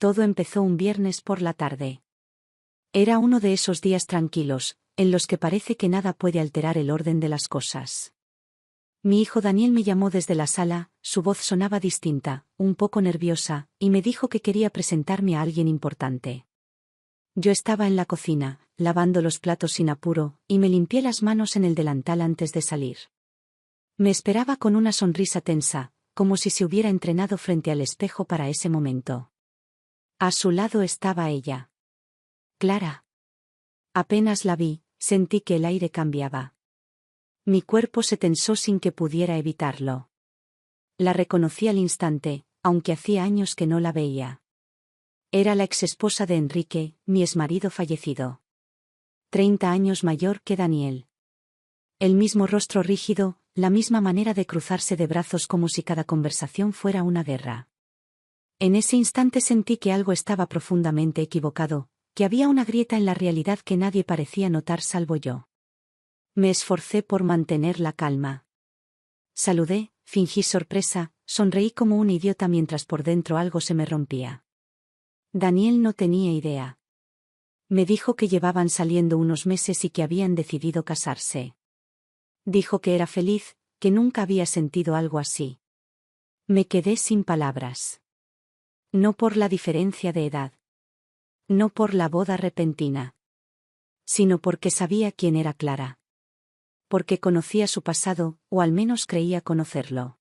Todo empezó un viernes por la tarde. Era uno de esos días tranquilos, en los que parece que nada puede alterar el orden de las cosas. Mi hijo Daniel me llamó desde la sala, su voz sonaba distinta, un poco nerviosa, y me dijo que quería presentarme a alguien importante. Yo estaba en la cocina, lavando los platos sin apuro, y me limpié las manos en el delantal antes de salir. Me esperaba con una sonrisa tensa, como si se hubiera entrenado frente al espejo para ese momento. A su lado estaba ella. Clara. Apenas la vi, sentí que el aire cambiaba. Mi cuerpo se tensó sin que pudiera evitarlo. La reconocí al instante, aunque hacía años que no la veía. Era la exesposa de Enrique, mi exmarido fallecido. 30 años mayor que Daniel. El mismo rostro rígido, la misma manera de cruzarse de brazos como si cada conversación fuera una guerra. En ese instante sentí que algo estaba profundamente equivocado, que había una grieta en la realidad que nadie parecía notar salvo yo. Me esforcé por mantener la calma. Saludé, fingí sorpresa, sonreí como un idiota mientras por dentro algo se me rompía. Daniel no tenía idea. Me dijo que llevaban saliendo unos meses y que habían decidido casarse. Dijo que era feliz, que nunca había sentido algo así. Me quedé sin palabras. No por la diferencia de edad. No por la boda repentina. Sino porque sabía quién era Clara. Porque conocía su pasado, o al menos creía conocerlo.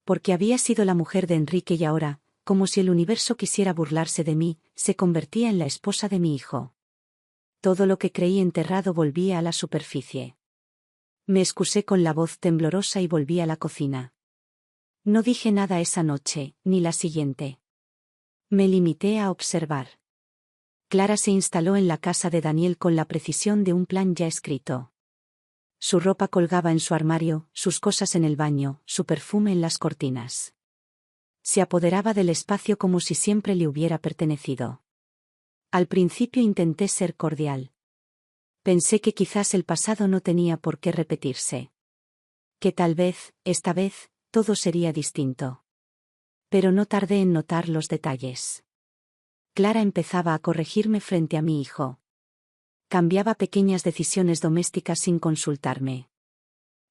Porque había sido la mujer de Enrique y ahora, como si el universo quisiera burlarse de mí, se convertía en la esposa de mi hijo. Todo lo que creí enterrado volvía a la superficie. Me excusé con la voz temblorosa y volví a la cocina. No dije nada esa noche, ni la siguiente. Me limité a observar. Clara se instaló en la casa de Daniel con la precisión de un plan ya escrito. Su ropa colgaba en su armario, sus cosas en el baño, su perfume en las cortinas. Se apoderaba del espacio como si siempre le hubiera pertenecido. Al principio intenté ser cordial. Pensé que quizás el pasado no tenía por qué repetirse. Que tal vez, esta vez, todo sería distinto. Pero no tardé en notar los detalles. Clara empezaba a corregirme frente a mi hijo. Cambiaba pequeñas decisiones domésticas sin consultarme.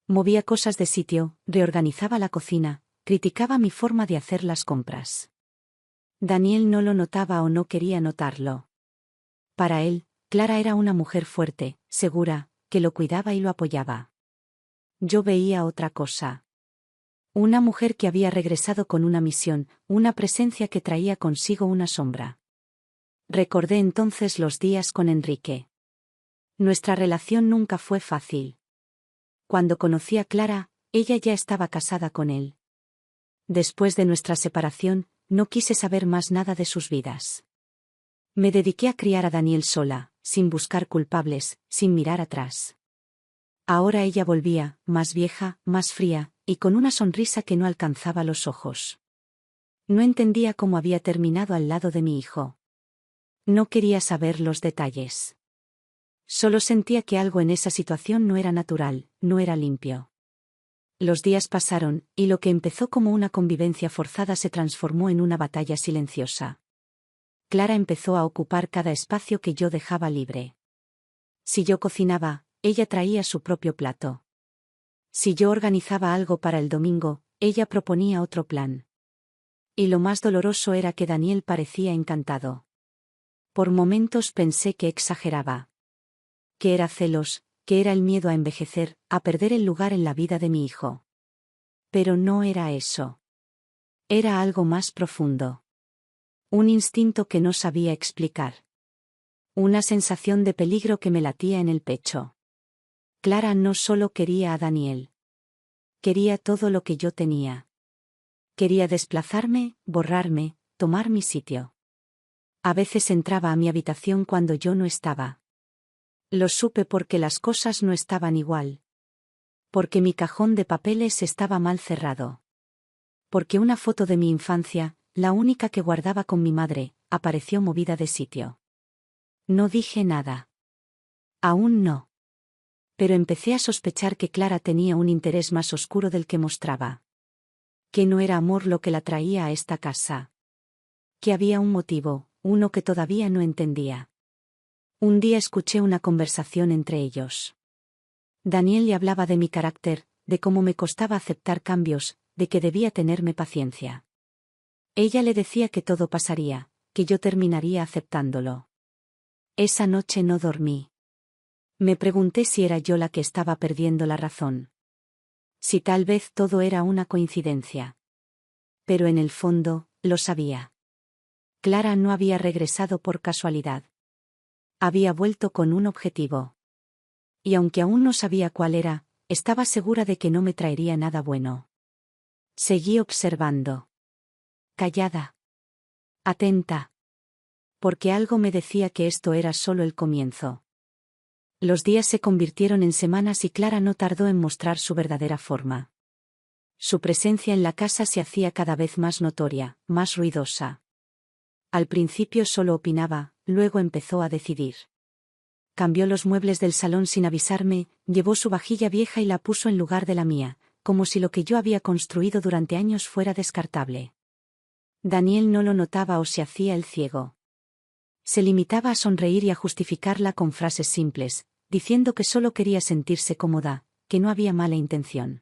Movía cosas de sitio, reorganizaba la cocina, criticaba mi forma de hacer las compras. Daniel no lo notaba o no quería notarlo. Para él, Clara era una mujer fuerte, segura, que lo cuidaba y lo apoyaba. Yo veía otra cosa. Una mujer que había regresado con una misión, una presencia que traía consigo una sombra. Recordé entonces los días con Enrique. Nuestra relación nunca fue fácil. Cuando conocí a Clara, ella ya estaba casada con él. Después de nuestra separación, no quise saber más nada de sus vidas. Me dediqué a criar a Daniel sola, sin buscar culpables, sin mirar atrás. Ahora ella volvía, más vieja, más fría, y con una sonrisa que no alcanzaba los ojos. No entendía cómo había terminado al lado de mi hijo. No quería saber los detalles. Solo sentía que algo en esa situación no era natural, no era limpio. Los días pasaron, y lo que empezó como una convivencia forzada se transformó en una batalla silenciosa. Clara empezó a ocupar cada espacio que yo dejaba libre. Si yo cocinaba, ella traía su propio plato. Si yo organizaba algo para el domingo, ella proponía otro plan. Y lo más doloroso era que Daniel parecía encantado. Por momentos pensé que exageraba. Que era celos, que era el miedo a envejecer, a perder el lugar en la vida de mi hijo. Pero no era eso. Era algo más profundo. Un instinto que no sabía explicar. Una sensación de peligro que me latía en el pecho. Clara no solo quería a Daniel. Quería todo lo que yo tenía. Quería desplazarme, borrarme, tomar mi sitio. A veces entraba a mi habitación cuando yo no estaba. Lo supe porque las cosas no estaban igual. Porque mi cajón de papeles estaba mal cerrado. Porque una foto de mi infancia, la única que guardaba con mi madre, apareció movida de sitio. No dije nada. Aún no. Pero empecé a sospechar que Clara tenía un interés más oscuro del que mostraba. Que no era amor lo que la traía a esta casa. que había un motivo, uno que todavía no entendía. Un día escuché una conversación entre ellos. Daniel le hablaba de mi carácter, de cómo me costaba aceptar cambios, de que debía tenerme paciencia. Ella le decía que todo pasaría, que yo terminaría aceptándolo. Esa noche no dormí. Me pregunté si era yo la que estaba perdiendo la razón. Si tal vez todo era una coincidencia. Pero en el fondo, lo sabía. Clara no había regresado por casualidad. Había vuelto con un objetivo. Y aunque aún no sabía cuál era, estaba segura de que no me traería nada bueno. Seguí observando. Callada. Atenta. Porque algo me decía que esto era solo el comienzo. Los días se convirtieron en semanas y Clara no tardó en mostrar su verdadera forma. Su presencia en la casa se hacía cada vez más notoria, más ruidosa. Al principio solo opinaba, luego empezó a decidir. Cambió los muebles del salón sin avisarme, llevó su vajilla vieja y la puso en lugar de la mía, como si lo que yo había construido durante años fuera descartable. Daniel no lo notaba o se hacía el ciego. Se limitaba a sonreír y a justificarla con frases simples, diciendo que solo quería sentirse cómoda, que no había mala intención.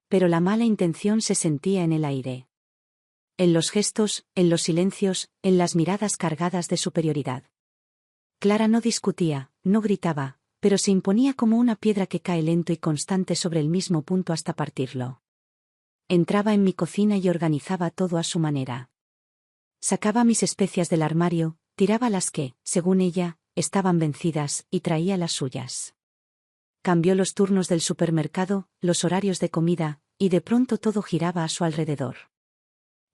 Pero la mala intención se sentía en el aire. En los gestos, en los silencios, en las miradas cargadas de superioridad. Clara no discutía, no gritaba, pero se imponía como una piedra que cae lento y constante sobre el mismo punto hasta partirlo. Entraba en mi cocina y organizaba todo a su manera. Sacaba mis especias del armario, tiraba las que, según ella, estaban vencidas, y traía las suyas. Cambió los turnos del supermercado, los horarios de comida, y de pronto todo giraba a su alrededor.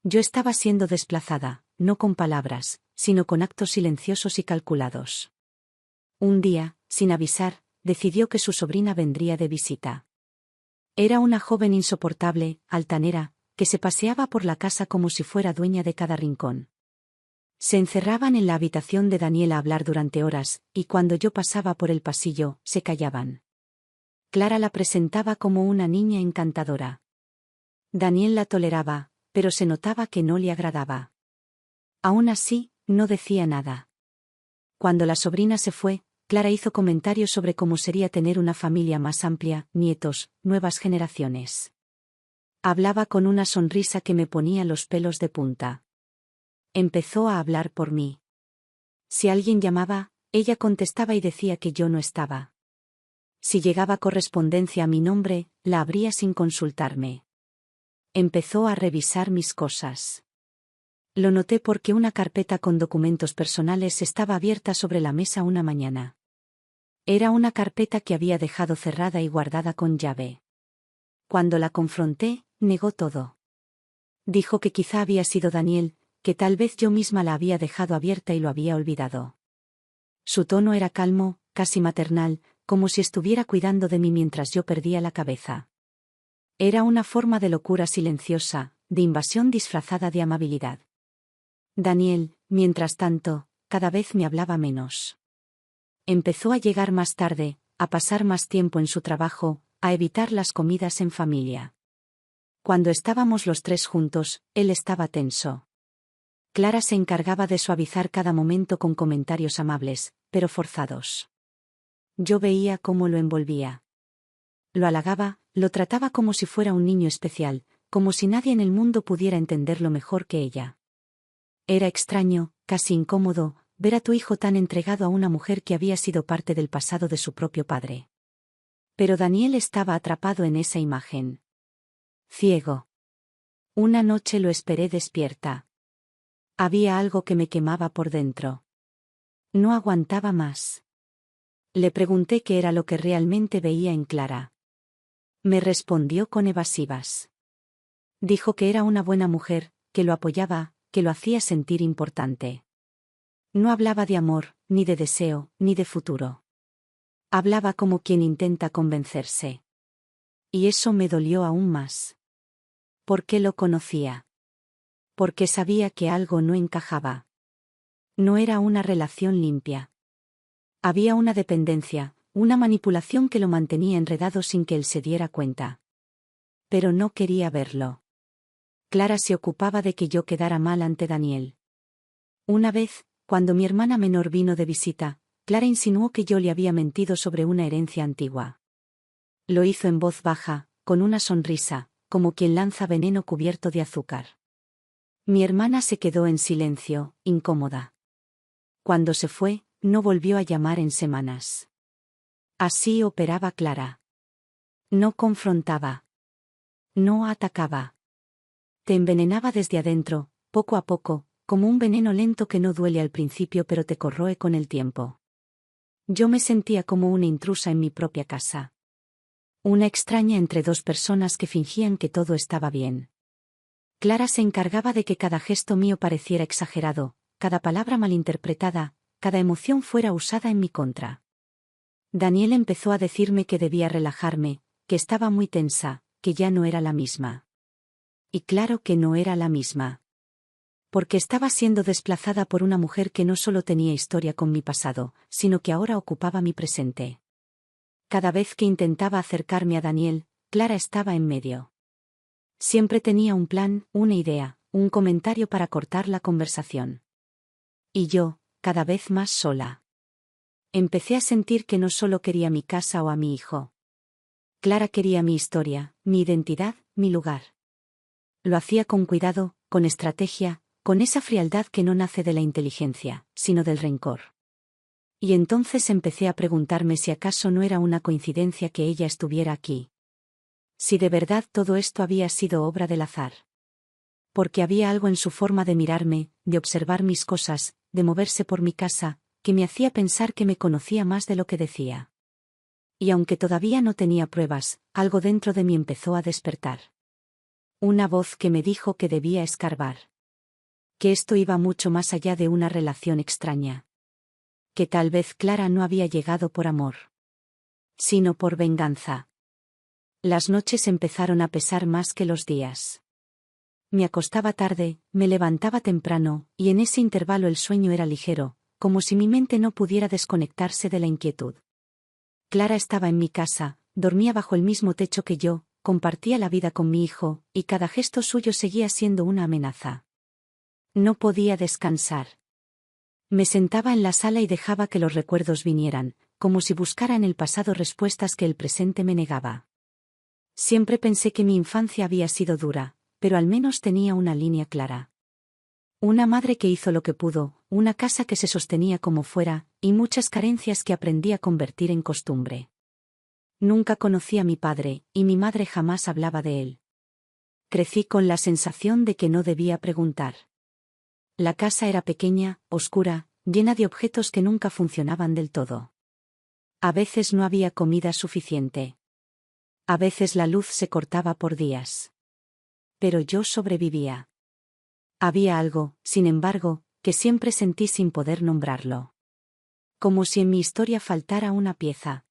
Yo estaba siendo desplazada, no con palabras, sino con actos silenciosos y calculados. Un día, sin avisar, decidió que su sobrina vendría de visita. Era una joven insoportable, altanera, que se paseaba por la casa como si fuera dueña de cada rincón. Se encerraban en la habitación de Daniel a hablar durante horas, y cuando yo pasaba por el pasillo, se callaban. Clara la presentaba como una niña encantadora. Daniel la toleraba, pero se notaba que no le agradaba. Aún así, no decía nada. Cuando la sobrina se fue, Clara hizo comentarios sobre cómo sería tener una familia más amplia, nietos, nuevas generaciones. Hablaba con una sonrisa que me ponía los pelos de punta. Empezó a hablar por mí. Si alguien llamaba, ella contestaba y decía que yo no estaba. Si llegaba correspondencia a mi nombre, la abría sin consultarme. Empezó a revisar mis cosas. Lo noté porque una carpeta con documentos personales estaba abierta sobre la mesa una mañana. Era una carpeta que había dejado cerrada y guardada con llave. Cuando la confronté, negó todo. Dijo que quizá había sido Daniel, que tal vez yo misma la había dejado abierta y lo había olvidado. Su tono era calmo, casi maternal, como si estuviera cuidando de mí mientras yo perdía la cabeza. Era una forma de locura silenciosa, de invasión disfrazada de amabilidad. Daniel, mientras tanto, cada vez me hablaba menos. Empezó a llegar más tarde, a pasar más tiempo en su trabajo, a evitar las comidas en familia. Cuando estábamos los tres juntos, él estaba tenso. Clara se encargaba de suavizar cada momento con comentarios amables, pero forzados. Yo veía cómo lo envolvía. Lo halagaba, lo trataba como si fuera un niño especial, como si nadie en el mundo pudiera entenderlo mejor que ella. Era extraño, casi incómodo, ver a tu hijo tan entregado a una mujer que había sido parte del pasado de su propio padre. Pero Daniel estaba atrapado en esa imagen. Ciego. Una noche lo esperé despierta. Había algo que me quemaba por dentro. No aguantaba más. Le pregunté qué era lo que realmente veía en Clara. Me respondió con evasivas. Dijo que era una buena mujer, que lo apoyaba, que lo hacía sentir importante. No hablaba de amor, ni de deseo, ni de futuro. Hablaba como quien intenta convencerse. Y eso me dolió aún más. ¿Por qué lo conocía? Porque sabía que algo no encajaba. No era una relación limpia. Había una dependencia, una manipulación que lo mantenía enredado sin que él se diera cuenta. Pero no quería verlo. Clara se ocupaba de que yo quedara mal ante Daniel. Una vez, cuando mi hermana menor vino de visita, Clara insinuó que yo le había mentido sobre una herencia antigua. Lo hizo en voz baja, con una sonrisa, como quien lanza veneno cubierto de azúcar. Mi hermana se quedó en silencio, incómoda. Cuando se fue, no volvió a llamar en semanas. Así operaba Clara. No confrontaba. No atacaba. Te envenenaba desde adentro, poco a poco, como un veneno lento que no duele al principio pero te corroe con el tiempo. Yo me sentía como una intrusa en mi propia casa. Una extraña entre dos personas que fingían que todo estaba bien. Clara se encargaba de que cada gesto mío pareciera exagerado, cada palabra malinterpretada, cada emoción fuera usada en mi contra. Daniel empezó a decirme que debía relajarme, que estaba muy tensa, que ya no era la misma. Y claro que no era la misma. Porque estaba siendo desplazada por una mujer que no solo tenía historia con mi pasado, sino que ahora ocupaba mi presente. Cada vez que intentaba acercarme a Daniel, Clara estaba en medio. Siempre tenía un plan, una idea, un comentario para cortar la conversación. Y yo, cada vez más sola. Empecé a sentir que no solo quería mi casa o a mi hijo. Clara quería mi historia, mi identidad, mi lugar. Lo hacía con cuidado, con estrategia, con esa frialdad que no nace de la inteligencia, sino del rencor. Y entonces empecé a preguntarme si acaso no era una coincidencia que ella estuviera aquí. Si de verdad todo esto había sido obra del azar. Porque había algo en su forma de mirarme, de observar mis cosas, de moverse por mi casa, que me hacía pensar que me conocía más de lo que decía. Y aunque todavía no tenía pruebas, algo dentro de mí empezó a despertar. Una voz que me dijo que debía escarbar. Que esto iba mucho más allá de una relación extraña. Que tal vez Clara no había llegado por amor. Sino por venganza. Las noches empezaron a pesar más que los días. Me acostaba tarde, me levantaba temprano, y en ese intervalo el sueño era ligero, como si mi mente no pudiera desconectarse de la inquietud. Clara estaba en mi casa, dormía bajo el mismo techo que yo, compartía la vida con mi hijo, y cada gesto suyo seguía siendo una amenaza. No podía descansar. Me sentaba en la sala y dejaba que los recuerdos vinieran, como si buscara en el pasado respuestas que el presente me negaba. Siempre pensé que mi infancia había sido dura, pero al menos tenía una línea clara. Una madre que hizo lo que pudo, una casa que se sostenía como fuera, y muchas carencias que aprendí a convertir en costumbre. Nunca conocí a mi padre, y mi madre jamás hablaba de él. Crecí con la sensación de que no debía preguntar. La casa era pequeña, oscura, llena de objetos que nunca funcionaban del todo. A veces no había comida suficiente. A veces la luz se cortaba por días. Pero yo sobrevivía. Había algo, sin embargo, que siempre sentí sin poder nombrarlo. Como si en mi historia faltara una pieza.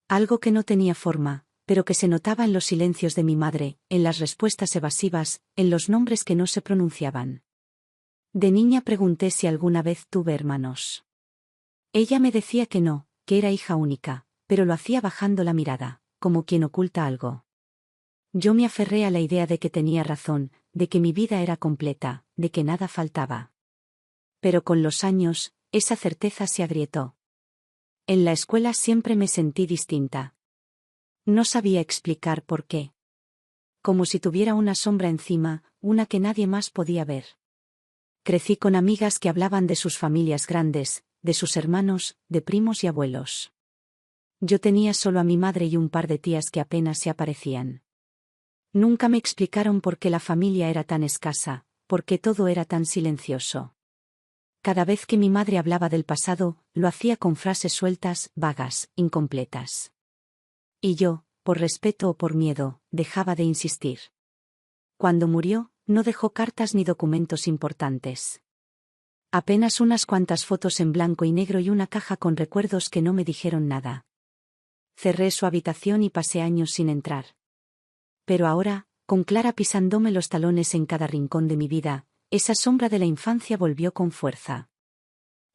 Algo que no tenía forma, pero que se notaba en los silencios de mi madre, en las respuestas evasivas, en los nombres que no se pronunciaban. De niña pregunté si alguna vez tuve hermanos. Ella me decía que no, que era hija única, pero lo hacía bajando la mirada, como quien oculta algo. Yo me aferré a la idea de que tenía razón, de que mi vida era completa, de que nada faltaba. Pero con los años, esa certeza se agrietó. En la escuela siempre me sentí distinta. No sabía explicar por qué. Como si tuviera una sombra encima, una que nadie más podía ver. Crecí con amigas que hablaban de sus familias grandes, de sus hermanos, de primos y abuelos. Yo tenía solo a mi madre y un par de tías que apenas se aparecían. Nunca me explicaron por qué la familia era tan escasa, por qué todo era tan silencioso. Cada vez que mi madre hablaba del pasado, lo hacía con frases sueltas, vagas, incompletas. Y yo, por respeto o por miedo, dejaba de insistir. Cuando murió, no dejó cartas ni documentos importantes. Apenas unas cuantas fotos en blanco y negro y una caja con recuerdos que no me dijeron nada. Cerré su habitación y pasé años sin entrar. Pero ahora, con Clara pisándome los talones en cada rincón de mi vida, esa sombra de la infancia volvió con fuerza.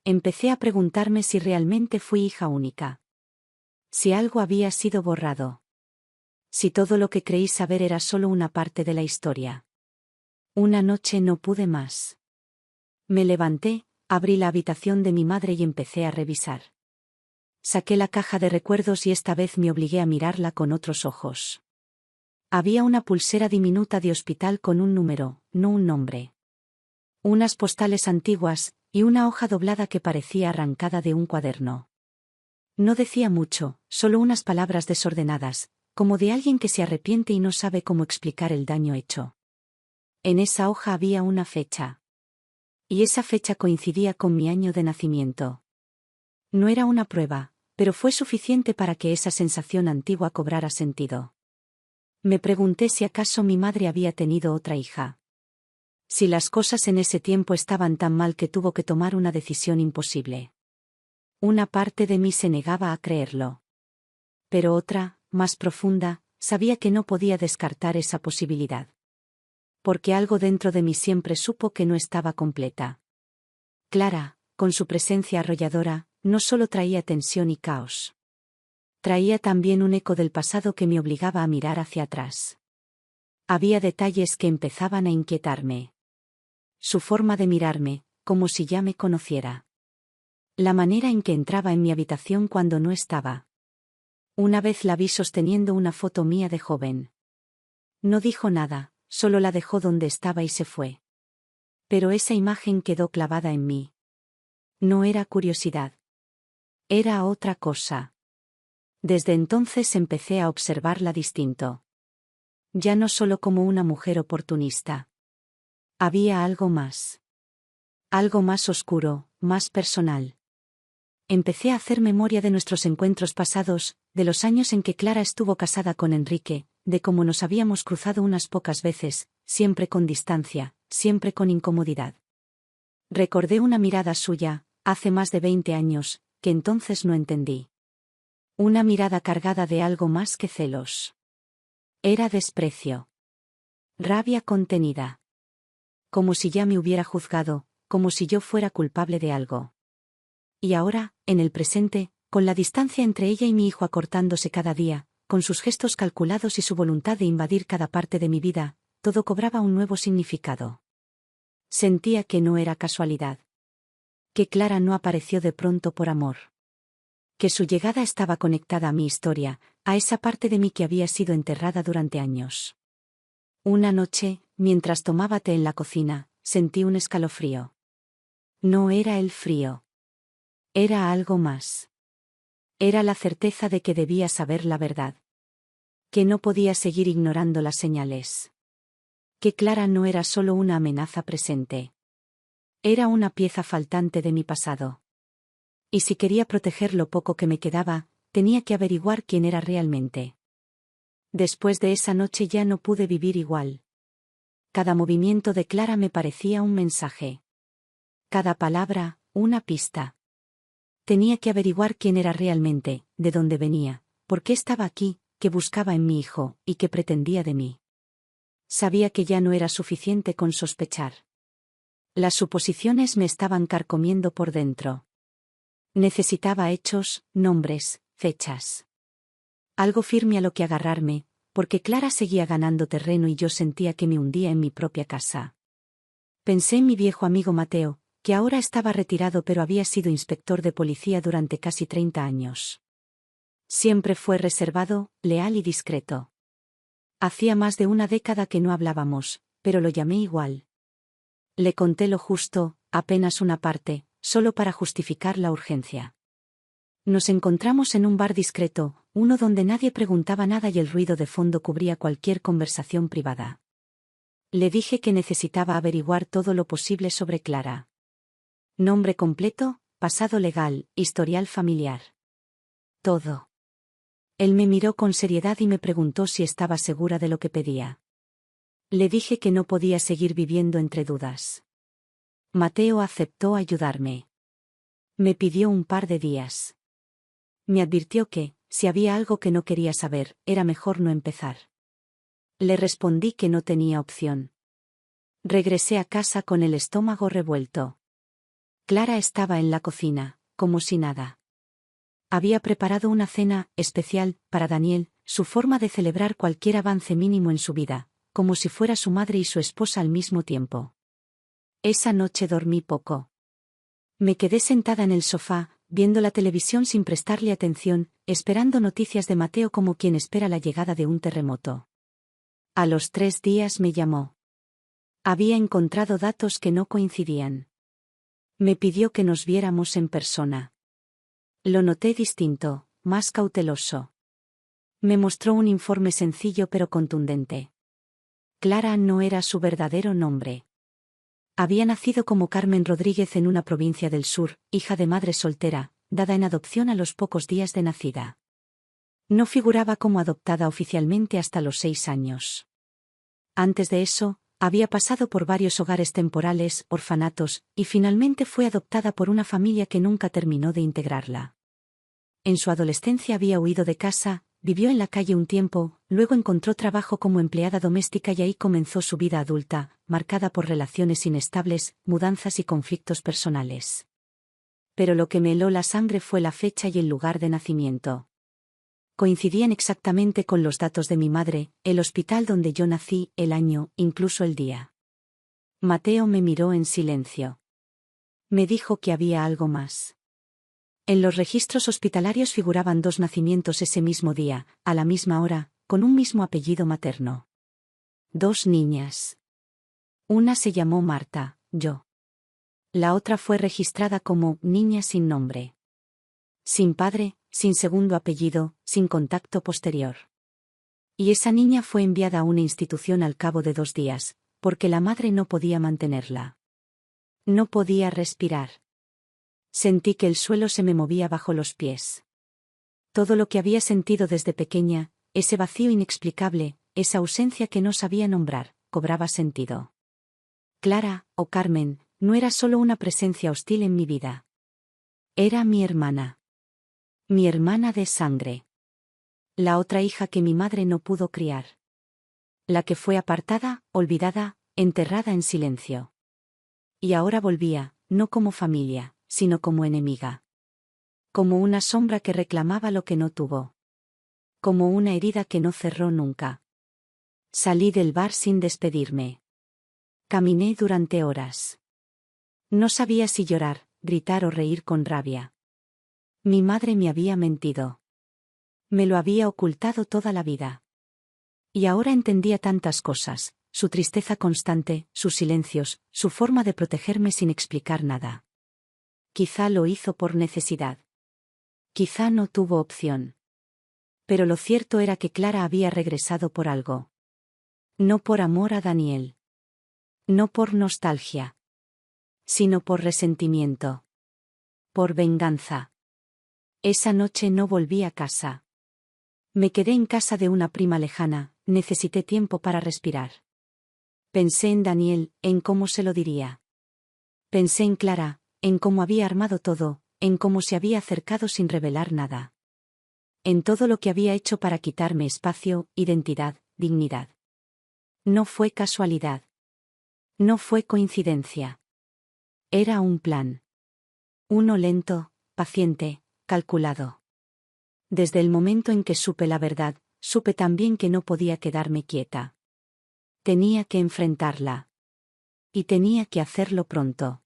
Empecé a preguntarme si realmente fui hija única. Si algo había sido borrado. Si todo lo que creí saber era solo una parte de la historia. Una noche no pude más. Me levanté, abrí la habitación de mi madre y empecé a revisar. Saqué la caja de recuerdos y esta vez me obligué a mirarla con otros ojos. Había una pulsera diminuta de hospital con un número, no un nombre. Unas postales antiguas, y una hoja doblada que parecía arrancada de un cuaderno. No decía mucho, solo unas palabras desordenadas, como de alguien que se arrepiente y no sabe cómo explicar el daño hecho. En esa hoja había una fecha. Y esa fecha coincidía con mi año de nacimiento. No era una prueba, pero fue suficiente para que esa sensación antigua cobrara sentido. Me pregunté si acaso mi madre había tenido otra hija. Si las cosas en ese tiempo estaban tan mal que tuvo que tomar una decisión imposible. Una parte de mí se negaba a creerlo. Pero otra, más profunda, sabía que no podía descartar esa posibilidad. Porque algo dentro de mí siempre supo que no estaba completa. Clara, con su presencia arrolladora, no solo traía tensión y caos. Traía también un eco del pasado que me obligaba a mirar hacia atrás. Había detalles que empezaban a inquietarme. Su forma de mirarme, como si ya me conociera. La manera en que entraba en mi habitación cuando no estaba. Una vez la vi sosteniendo una foto mía de joven. No dijo nada, solo la dejó donde estaba y se fue. Pero esa imagen quedó clavada en mí. No era curiosidad. Era otra cosa. Desde entonces empecé a observarla distinto. Ya no solo como una mujer oportunista. Había algo más. Algo más oscuro, más personal. Empecé a hacer memoria de nuestros encuentros pasados, de los años en que Clara estuvo casada con Enrique, de cómo nos habíamos cruzado unas pocas veces, siempre con distancia, siempre con incomodidad. Recordé una mirada suya, hace más de 20 años, que entonces no entendí. Una mirada cargada de algo más que celos. Era desprecio. Rabia contenida. Como si ya me hubiera juzgado, como si yo fuera culpable de algo. Y ahora, en el presente, con la distancia entre ella y mi hijo acortándose cada día, con sus gestos calculados y su voluntad de invadir cada parte de mi vida, todo cobraba un nuevo significado. Sentía que no era casualidad. Que Clara no apareció de pronto por amor. Que su llegada estaba conectada a mi historia, a esa parte de mí que había sido enterrada durante años. Una noche, mientras tomaba té en la cocina, sentí un escalofrío. No era el frío. Era algo más. Era la certeza de que debía saber la verdad. Que no podía seguir ignorando las señales. Que Clara no era solo una amenaza presente. Era una pieza faltante de mi pasado. Y si quería proteger lo poco que me quedaba, tenía que averiguar quién era realmente. Después de esa noche ya no pude vivir igual. Cada movimiento de Clara me parecía un mensaje. Cada palabra, una pista. Tenía que averiguar quién era realmente, de dónde venía, por qué estaba aquí, qué buscaba en mi hijo, y qué pretendía de mí. Sabía que ya no era suficiente con sospechar. Las suposiciones me estaban carcomiendo por dentro. Necesitaba hechos, nombres, fechas. Algo firme a lo que agarrarme, porque Clara seguía ganando terreno y yo sentía que me hundía en mi propia casa. Pensé en mi viejo amigo Mateo, que ahora estaba retirado pero había sido inspector de policía durante casi 30 años. Siempre fue reservado, leal y discreto. Hacía más de una década que no hablábamos, pero lo llamé igual. Le conté lo justo, apenas una parte, solo para justificar la urgencia. Nos encontramos en un bar discreto, uno donde nadie preguntaba nada y el ruido de fondo cubría cualquier conversación privada. Le dije que necesitaba averiguar todo lo posible sobre Clara. Nombre completo, pasado legal, historial familiar. Todo. Él me miró con seriedad y me preguntó si estaba segura de lo que pedía. Le dije que no podía seguir viviendo entre dudas. Mateo aceptó ayudarme. Me pidió un par de días. Me advirtió que, si había algo que no quería saber, era mejor no empezar. Le respondí que no tenía opción. Regresé a casa con el estómago revuelto. Clara estaba en la cocina, como si nada. Había preparado una cena especial para Daniel, su forma de celebrar cualquier avance mínimo en su vida, como si fuera su madre y su esposa al mismo tiempo. Esa noche dormí poco. Me quedé sentada en el sofá, viendo la televisión sin prestarle atención, esperando noticias de Mateo como quien espera la llegada de un terremoto. A los 3 días me llamó. Había encontrado datos que no coincidían. Me pidió que nos viéramos en persona. Lo noté distinto, más cauteloso. Me mostró un informe sencillo pero contundente. Clara no era su verdadero nombre. Había nacido como Carmen Rodríguez en una provincia del sur, hija de madre soltera, dada en adopción a los pocos días de nacida. No figuraba como adoptada oficialmente hasta los 6 años. Antes de eso, había pasado por varios hogares temporales, orfanatos, y finalmente fue adoptada por una familia que nunca terminó de integrarla. En su adolescencia había huido de casa, vivió en la calle un tiempo, luego encontró trabajo como empleada doméstica y ahí comenzó su vida adulta, marcada por relaciones inestables, mudanzas y conflictos personales. Pero lo que me heló la sangre fue la fecha y el lugar de nacimiento. Coincidían exactamente con los datos de mi madre, el hospital donde yo nací, el año, incluso el día. Mateo me miró en silencio. Me dijo que había algo más. En los registros hospitalarios figuraban 2 nacimientos ese mismo día, a la misma hora, con un mismo apellido materno. 2 niñas. Una se llamó Marta, yo. La otra fue registrada como niña sin nombre. Sin padre, sin segundo apellido, sin contacto posterior. Y esa niña fue enviada a una institución al cabo de 2 días, porque la madre no podía mantenerla. No podía respirar. Sentí que el suelo se me movía bajo los pies. Todo lo que había sentido desde pequeña, ese vacío inexplicable, esa ausencia que no sabía nombrar, cobraba sentido. Clara, o Carmen, no era solo una presencia hostil en mi vida. Era mi hermana. Mi hermana de sangre. La otra hija que mi madre no pudo criar. La que fue apartada, olvidada, enterrada en silencio. Y ahora volvía, no como familia, sino como enemiga. Como una sombra que reclamaba lo que no tuvo. Como una herida que no cerró nunca. Salí del bar sin despedirme. Caminé durante horas. No sabía si llorar, gritar o reír con rabia. Mi madre me había mentido. Me lo había ocultado toda la vida. Y ahora entendía tantas cosas, su tristeza constante, sus silencios, su forma de protegerme sin explicar nada. Quizá lo hizo por necesidad. Quizá no tuvo opción. Pero lo cierto era que Clara había regresado por algo. No por amor a Daniel. No por nostalgia. Sino por resentimiento. Por venganza. Esa noche no volví a casa. Me quedé en casa de una prima lejana, necesité tiempo para respirar. Pensé en Daniel, en cómo se lo diría. Pensé en Clara, en cómo había armado todo, en cómo se había acercado sin revelar nada. En todo lo que había hecho para quitarme espacio, identidad, dignidad. No fue casualidad. No fue coincidencia. Era un plan. Uno lento, paciente, calculado. Desde el momento en que supe la verdad, supe también que no podía quedarme quieta. Tenía que enfrentarla. Y tenía que hacerlo pronto.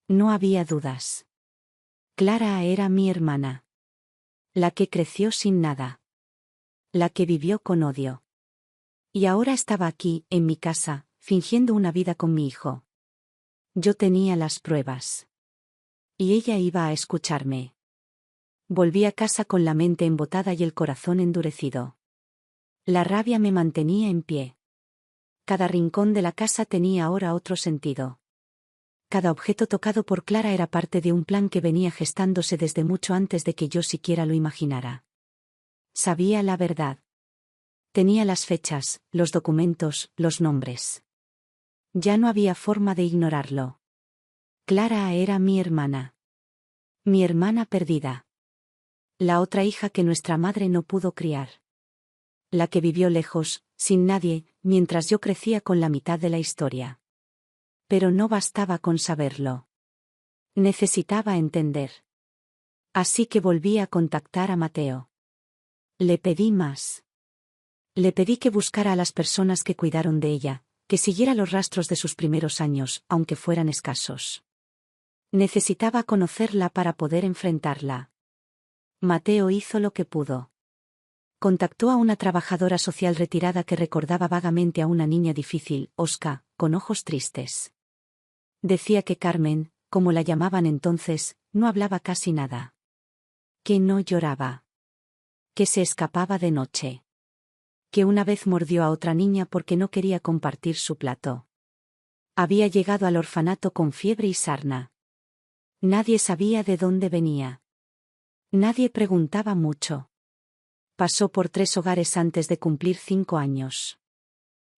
No había dudas. Clara era mi hermana. La que creció sin nada. La que vivió con odio. Y ahora estaba aquí, en mi casa, fingiendo una vida con mi hijo. Yo tenía las pruebas. Y ella iba a escucharme. Volví a casa con la mente embotada y el corazón endurecido. La rabia me mantenía en pie. Cada rincón de la casa tenía ahora otro sentido. Cada objeto tocado por Clara era parte de un plan que venía gestándose desde mucho antes de que yo siquiera lo imaginara. Sabía la verdad. Tenía las fechas, los documentos, los nombres. Ya no había forma de ignorarlo. Clara era mi hermana. Mi hermana perdida. La otra hija que nuestra madre no pudo criar. La que vivió lejos, sin nadie, mientras yo crecía con la mitad de la historia. Pero no bastaba con saberlo. Necesitaba entender. Así que volví a contactar a Mateo. Le pedí más. Le pedí que buscara a las personas que cuidaron de ella, que siguiera los rastros de sus primeros años, aunque fueran escasos. Necesitaba conocerla para poder enfrentarla. Mateo hizo lo que pudo. Contactó a una trabajadora social retirada que recordaba vagamente a una niña difícil, hosca, con ojos tristes. Decía que Carmen, como la llamaban entonces, no hablaba casi nada. Que no lloraba. Que se escapaba de noche. Que una vez mordió a otra niña porque no quería compartir su plato. Había llegado al orfanato con fiebre y sarna. Nadie sabía de dónde venía. Nadie preguntaba mucho. Pasó por 3 hogares antes de cumplir 5 años.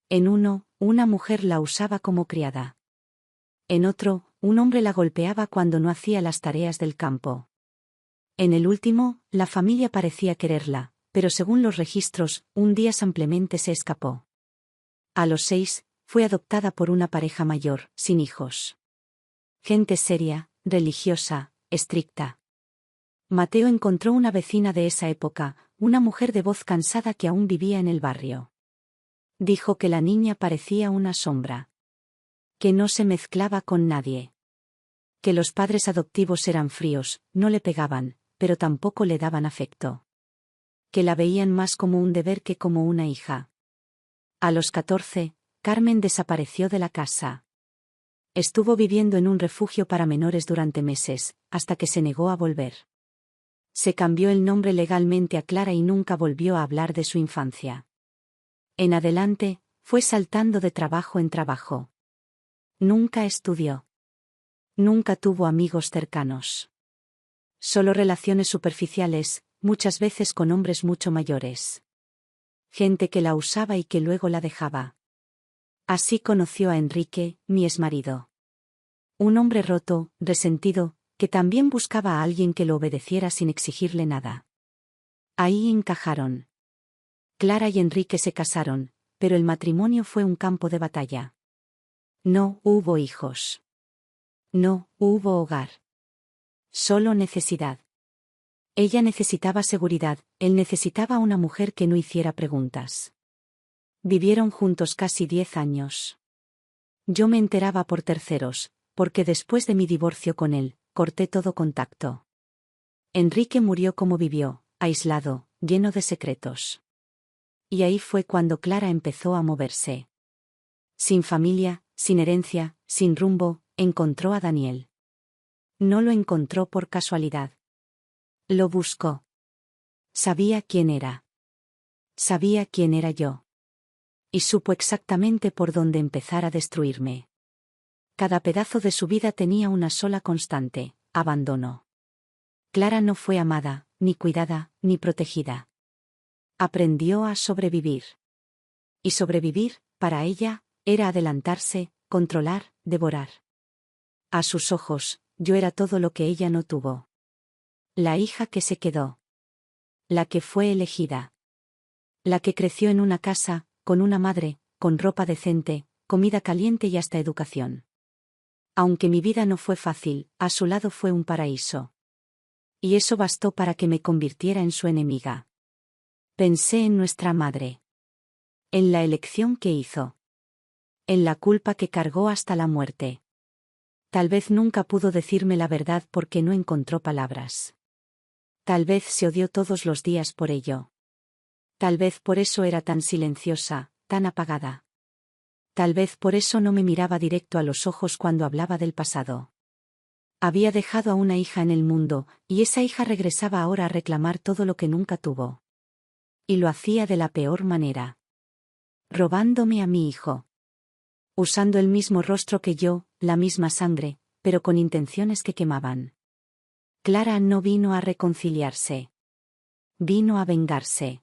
En uno, una mujer la usaba como criada. En otro, un hombre la golpeaba cuando no hacía las tareas del campo. En el último, la familia parecía quererla, pero según los registros, un día simplemente se escapó. A los 6, fue adoptada por una pareja mayor, sin hijos. Gente seria, religiosa, estricta. Mateo encontró una vecina de esa época, una mujer de voz cansada que aún vivía en el barrio. Dijo que la niña parecía una sombra. Que no se mezclaba con nadie. Que los padres adoptivos eran fríos, no le pegaban, pero tampoco le daban afecto. Que la veían más como un deber que como una hija. A los 14, Carmen desapareció de la casa. Estuvo viviendo en un refugio para menores durante meses, hasta que se negó a volver. Se cambió el nombre legalmente a Clara y nunca volvió a hablar de su infancia. En adelante, fue saltando de trabajo en trabajo. Nunca estudió. Nunca tuvo amigos cercanos. Solo relaciones superficiales, muchas veces con hombres mucho mayores. Gente que la usaba y que luego la dejaba. Así conoció a Enrique, mi exmarido. Un hombre roto, resentido, que también buscaba a alguien que lo obedeciera sin exigirle nada. Ahí encajaron. Clara y Enrique se casaron, pero el matrimonio fue un campo de batalla. No hubo hijos. No hubo hogar. Solo necesidad. Ella necesitaba seguridad, él necesitaba una mujer que no hiciera preguntas. Vivieron juntos casi 10 años. Yo me enteraba por terceros, porque después de mi divorcio con él, corté todo contacto. Enrique murió como vivió, aislado, lleno de secretos. Y ahí fue cuando Clara empezó a moverse. Sin familia, sin herencia, sin rumbo, encontró a Daniel. No lo encontró por casualidad. Lo buscó. Sabía quién era. Sabía quién era yo. Y supo exactamente por dónde empezar a destruirme. Cada pedazo de su vida tenía una sola constante: abandono. Clara no fue amada, ni cuidada, ni protegida. Aprendió a sobrevivir. Y sobrevivir, para ella, era adelantarse, controlar, devorar. A sus ojos, yo era todo lo que ella no tuvo. La hija que se quedó. La que fue elegida. La que creció en una casa, con una madre, con ropa decente, comida caliente y hasta educación. Aunque mi vida no fue fácil, a su lado fue un paraíso. Y eso bastó para que me convirtiera en su enemiga. Pensé en nuestra madre. En la elección que hizo. En la culpa que cargó hasta la muerte. Tal vez nunca pudo decirme la verdad porque no encontró palabras. Tal vez se odió todos los días por ello. Tal vez por eso era tan silenciosa, tan apagada. Tal vez por eso no me miraba directo a los ojos cuando hablaba del pasado. Había dejado a una hija en el mundo, y esa hija regresaba ahora a reclamar todo lo que nunca tuvo. Y lo hacía de la peor manera. Robándome a mi hijo. Usando el mismo rostro que yo, la misma sangre, pero con intenciones que quemaban. Clara no vino a reconciliarse. Vino a vengarse.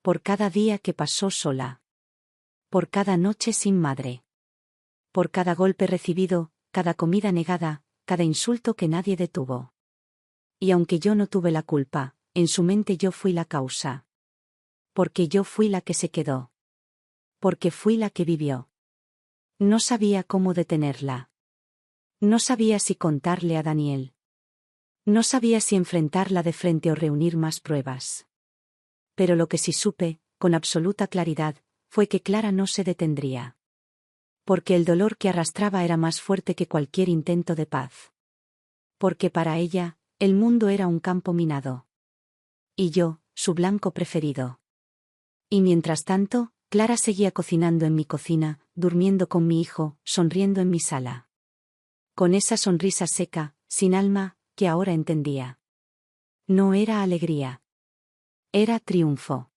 Por cada día que pasó sola. Por cada noche sin madre. Por cada golpe recibido, cada comida negada, cada insulto que nadie detuvo. Y aunque yo no tuve la culpa, en su mente yo fui la causa. Porque yo fui la que se quedó. Porque fui la que vivió. No sabía cómo detenerla. No sabía si contarle a Daniel. No sabía si enfrentarla de frente o reunir más pruebas. Pero lo que sí supe, con absoluta claridad, fue que Clara no se detendría. Porque el dolor que arrastraba era más fuerte que cualquier intento de paz. Porque para ella, el mundo era un campo minado. Y yo, su blanco preferido. Y mientras tanto, Clara seguía cocinando en mi cocina, durmiendo con mi hijo, sonriendo en mi sala. Con esa sonrisa seca, sin alma, que ahora entendía. No era alegría. Era triunfo.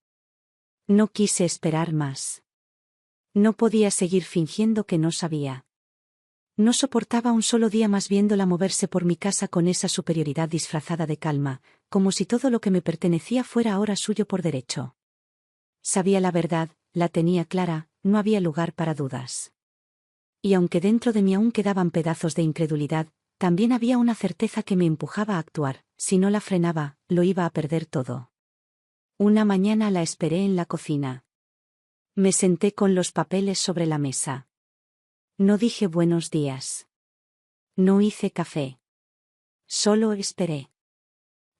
No quise esperar más. No podía seguir fingiendo que no sabía. No soportaba un solo día más viéndola moverse por mi casa con esa superioridad disfrazada de calma, como si todo lo que me pertenecía fuera ahora suyo por derecho. Sabía la verdad, la tenía clara, no había lugar para dudas. Y aunque dentro de mí aún quedaban pedazos de incredulidad, también había una certeza que me empujaba a actuar, si no la frenaba, lo iba a perder todo. Una mañana la esperé en la cocina. Me senté con los papeles sobre la mesa. No dije buenos días. No hice café. Solo esperé.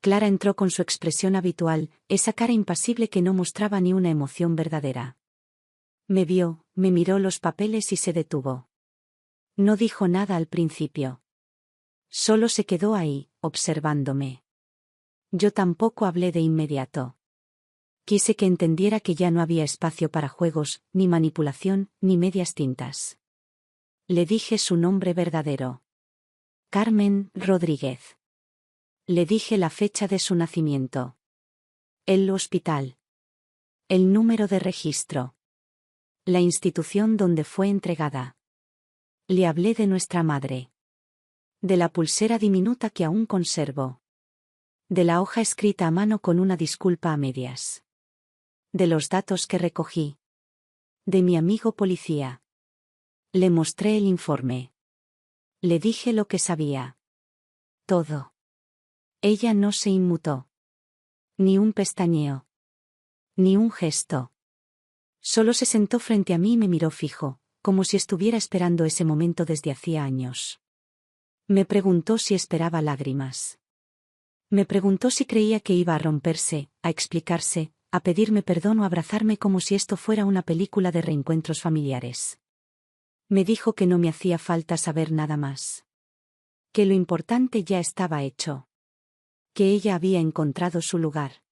Clara entró con su expresión habitual, esa cara impasible que no mostraba ni una emoción verdadera. Me vio, me miró los papeles y se detuvo. No dijo nada al principio. Solo se quedó ahí, observándome. Yo tampoco hablé de inmediato. Quise que entendiera que ya no había espacio para juegos, ni manipulación, ni medias tintas. Le dije su nombre verdadero. Carmen Rodríguez. Le dije la fecha de su nacimiento. El hospital. El número de registro. La institución donde fue entregada. Le hablé de nuestra madre. De la pulsera diminuta que aún conservo. De la hoja escrita a mano con una disculpa a medias. De los datos que recogí. De mi amigo policía. Le mostré el informe. Le dije lo que sabía. Todo. Ella no se inmutó. Ni un pestañeo. Ni un gesto. Solo se sentó frente a mí y me miró fijo, como si estuviera esperando ese momento desde hacía años. Me preguntó si esperaba lágrimas. Me preguntó si creía que iba a romperse, a explicarse, a pedirme perdón o a abrazarme como si esto fuera una película de reencuentros familiares. Me dijo que no me hacía falta saber nada más. Que lo importante ya estaba hecho. Que ella había encontrado su lugar.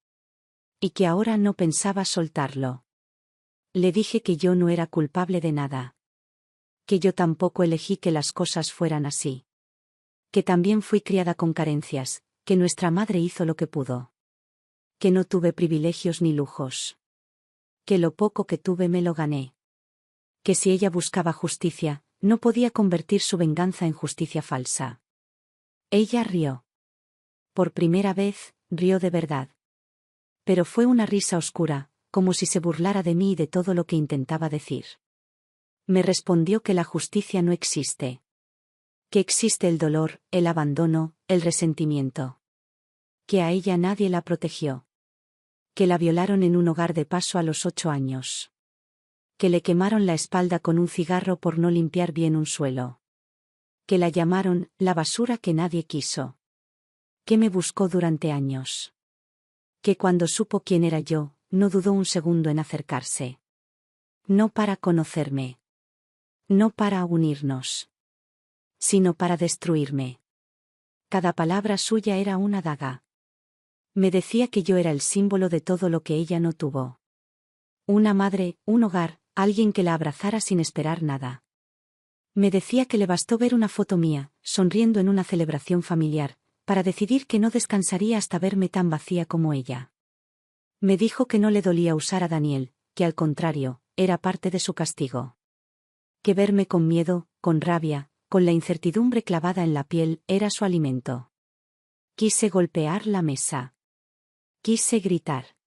Y que ahora no pensaba soltarlo. Le dije que yo no era culpable de nada. Que yo tampoco elegí que las cosas fueran así. Que también fui criada con carencias, que nuestra madre hizo lo que pudo. Que no tuve privilegios ni lujos. Que lo poco que tuve me lo gané. Que si ella buscaba justicia, no podía convertir su venganza en justicia falsa. Ella rió. Por primera vez, rió de verdad. Pero fue una risa oscura, como si se burlara de mí y de todo lo que intentaba decir. Me respondió que la justicia no existe. Que existe el dolor, el abandono, el resentimiento. Que a ella nadie la protegió. Que la violaron en un hogar de paso a los 8 años. Que le quemaron la espalda con un cigarro por no limpiar bien un suelo. Que la llamaron la basura que nadie quiso. Que me buscó durante años. Que cuando supo quién era yo, no dudó un segundo en acercarse. No para conocerme. No para unirnos. Sino para destruirme. Cada palabra suya era una daga. Me decía que yo era el símbolo de todo lo que ella no tuvo. Una madre, un hogar, alguien que la abrazara sin esperar nada. Me decía que le bastó ver una foto mía, sonriendo en una celebración familiar, para decidir que no descansaría hasta verme tan vacía como ella. Me dijo que no le dolía usar a Daniel, que al contrario, era parte de su castigo. Que verme con miedo, con rabia, con la incertidumbre clavada en la piel, era su alimento. Quise golpear la mesa. Quise gritar.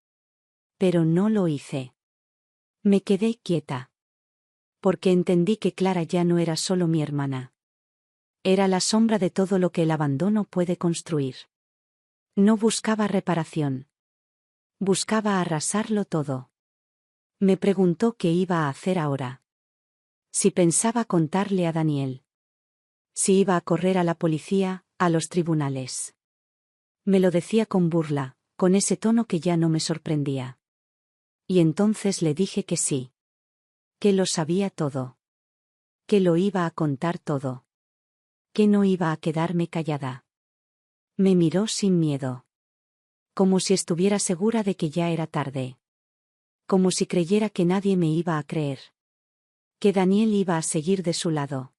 Pero no lo hice. Me quedé quieta. Porque entendí que Clara ya no era solo mi hermana. Era la sombra de todo lo que el abandono puede construir. No buscaba reparación. Buscaba arrasarlo todo. Me preguntó qué iba a hacer ahora. Si pensaba contarle a Daniel. Si iba a correr a la policía, a los tribunales. Me lo decía con burla, con ese tono que ya no me sorprendía. Y entonces le dije que sí. Que lo sabía todo. Que lo iba a contar todo. Que no iba a quedarme callada. Me miró sin miedo. Como si estuviera segura de que ya era tarde. Como si creyera que nadie me iba a creer. Que Daniel iba a seguir de su lado.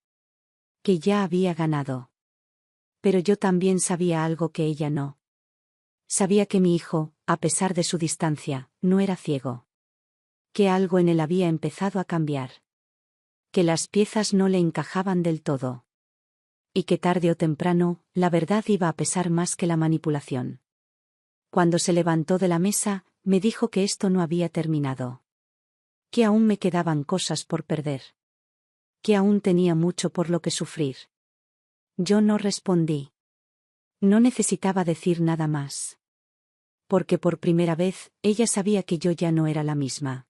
Que ya había ganado. Pero yo también sabía algo que ella no. Sabía que mi hijo, a pesar de su distancia, no era ciego. Que algo en él había empezado a cambiar. Que las piezas no le encajaban del todo. Y que tarde o temprano, la verdad iba a pesar más que la manipulación. Cuando se levantó de la mesa, me dijo que esto no había terminado. Que aún me quedaban cosas por perder. Que aún tenía mucho por lo que sufrir. Yo no respondí. No necesitaba decir nada más. Porque por primera vez, ella sabía que yo ya no era la misma.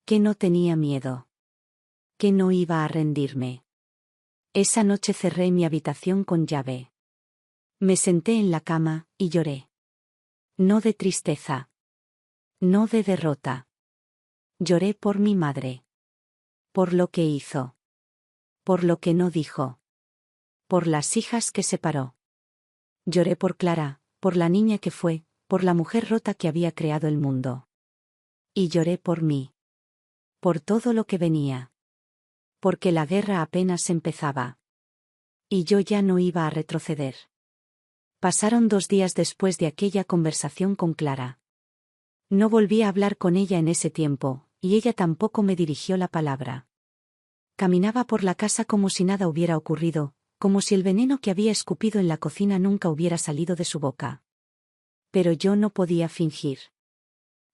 Que no tenía miedo. Que no iba a rendirme. Esa noche cerré mi habitación con llave. Me senté en la cama, y lloré. No de tristeza. No de derrota. Lloré por mi madre. Por lo que hizo. Por lo que no dijo. Por las hijas que separó. Lloré por Clara, por la niña que fue, por la mujer rota que había creado el mundo. Y lloré por mí. Por todo lo que venía. Porque la guerra apenas empezaba. Y yo ya no iba a retroceder. Pasaron 2 días después de aquella conversación con Clara. No volví a hablar con ella en ese tiempo, y ella tampoco me dirigió la palabra. Caminaba por la casa como si nada hubiera ocurrido, como si el veneno que había escupido en la cocina nunca hubiera salido de su boca. Pero yo no podía fingir.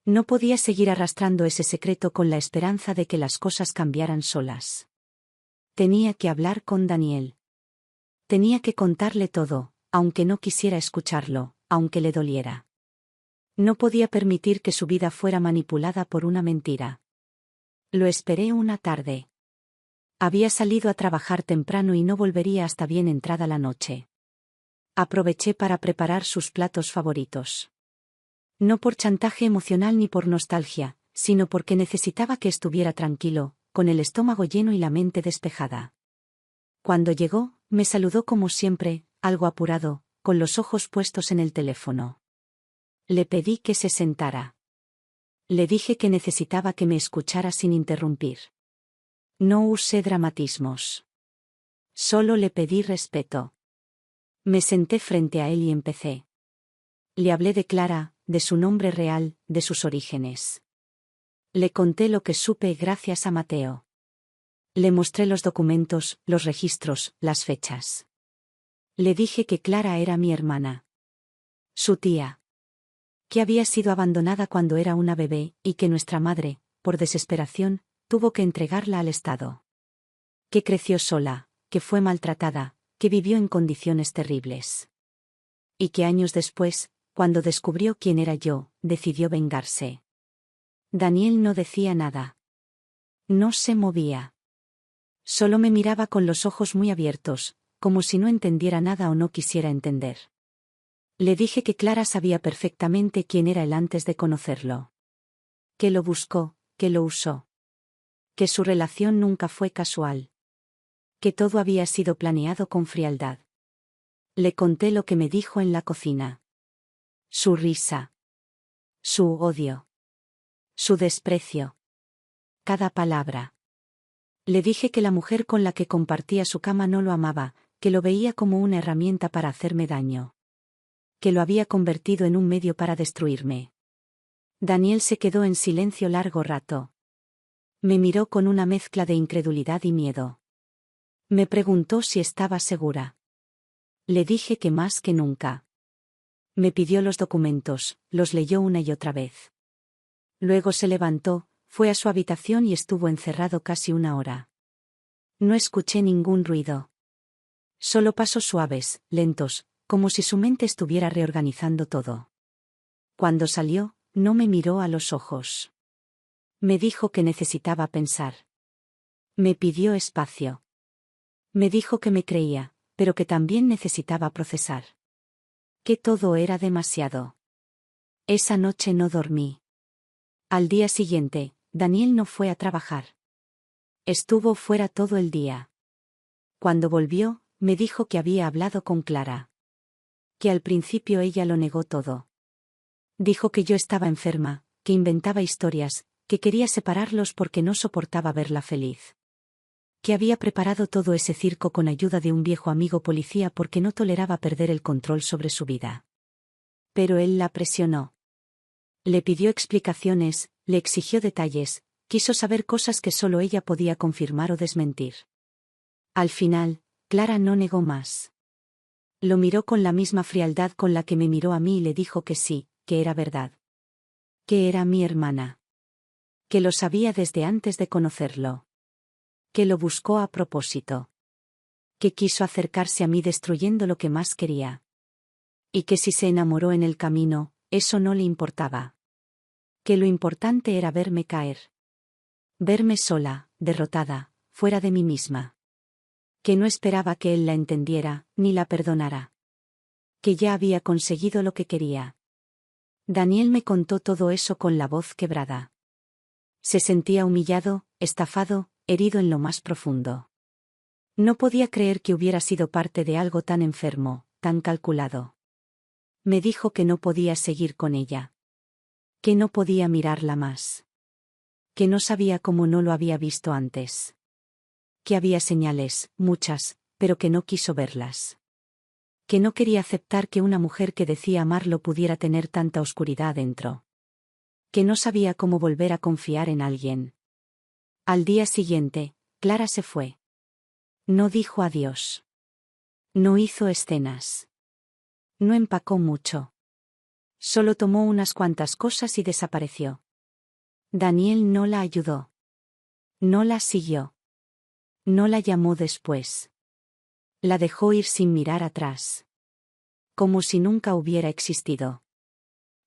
No podía seguir arrastrando ese secreto con la esperanza de que las cosas cambiaran solas. Tenía que hablar con Daniel. Tenía que contarle todo, aunque no quisiera escucharlo, aunque le doliera. No podía permitir que su vida fuera manipulada por una mentira. Lo esperé una tarde. Había salido a trabajar temprano y no volvería hasta bien entrada la noche. Aproveché para preparar sus platos favoritos. No por chantaje emocional ni por nostalgia, sino porque necesitaba que estuviera tranquilo, con el estómago lleno y la mente despejada. Cuando llegó, me saludó como siempre, algo apurado, con los ojos puestos en el teléfono. Le pedí que se sentara. Le dije que necesitaba que me escuchara sin interrumpir. No usé dramatismos. Solo le pedí respeto. Me senté frente a él y empecé. Le hablé de Clara, de su nombre real, de sus orígenes. Le conté lo que supe gracias a Mateo. Le mostré los documentos, los registros, las fechas. Le dije que Clara era mi hermana. Su tía. Que había sido abandonada cuando era una bebé, y que nuestra madre, por desesperación, tuvo que entregarla al Estado. Que creció sola, que fue maltratada, que vivió en condiciones terribles. Y que años después, cuando descubrió quién era yo, decidió vengarse. Daniel no decía nada. No se movía. Solo me miraba con los ojos muy abiertos, como si no entendiera nada o no quisiera entender. Le dije que Clara sabía perfectamente quién era él antes de conocerlo. Que lo buscó, que lo usó. Que su relación nunca fue casual. Que todo había sido planeado con frialdad. Le conté lo que me dijo en la cocina. Su risa. Su odio. Su desprecio. Cada palabra. Le dije que la mujer con la que compartía su cama no lo amaba, que lo veía como una herramienta para hacerme daño. Que lo había convertido en un medio para destruirme. Daniel se quedó en silencio largo rato. Me miró con una mezcla de incredulidad y miedo. Me preguntó si estaba segura. Le dije que más que nunca. Me pidió los documentos, los leyó una y otra vez. Luego se levantó, fue a su habitación y estuvo encerrado casi 1 hora. No escuché ningún ruido. Solo pasos suaves, lentos, como si su mente estuviera reorganizando todo. Cuando salió, no me miró a los ojos. Me dijo que necesitaba pensar. Me pidió espacio. Me dijo que me creía, pero que también necesitaba procesar. Que todo era demasiado. Esa noche no dormí. Al día siguiente, Daniel no fue a trabajar. Estuvo fuera todo el día. Cuando volvió, me dijo que había hablado con Clara. Que al principio ella lo negó todo. Dijo que yo estaba enferma, que inventaba historias, que quería separarlos porque no soportaba verla feliz. Que había preparado todo ese circo con ayuda de un viejo amigo policía porque no toleraba perder el control sobre su vida. Pero él la presionó. Le pidió explicaciones, le exigió detalles, quiso saber cosas que solo ella podía confirmar o desmentir. Al final, Clara no negó más. Lo miró con la misma frialdad con la que me miró a mí y le dijo que sí, que era verdad. Que era mi hermana. Que lo sabía desde antes de conocerlo. Que lo buscó a propósito. Que quiso acercarse a mí destruyendo lo que más quería. Y que si se enamoró en el camino, eso no le importaba. Que lo importante era verme caer. Verme sola, derrotada, fuera de mí misma. Que no esperaba que él la entendiera, ni la perdonara. Que ya había conseguido lo que quería. Daniel me contó todo eso con la voz quebrada. Se sentía humillado, estafado, herido en lo más profundo. No podía creer que hubiera sido parte de algo tan enfermo, tan calculado. Me dijo que no podía seguir con ella. Que no podía mirarla más. Que no sabía cómo no lo había visto antes. Que había señales, muchas, pero que no quiso verlas. Que no quería aceptar que una mujer que decía amarlo pudiera tener tanta oscuridad dentro. Que no sabía cómo volver a confiar en alguien. Al día siguiente, Clara se fue. No dijo adiós. No hizo escenas. No empacó mucho. Solo tomó unas cuantas cosas y desapareció. Daniel no la ayudó. No la siguió. No la llamó después. La dejó ir sin mirar atrás. Como si nunca hubiera existido.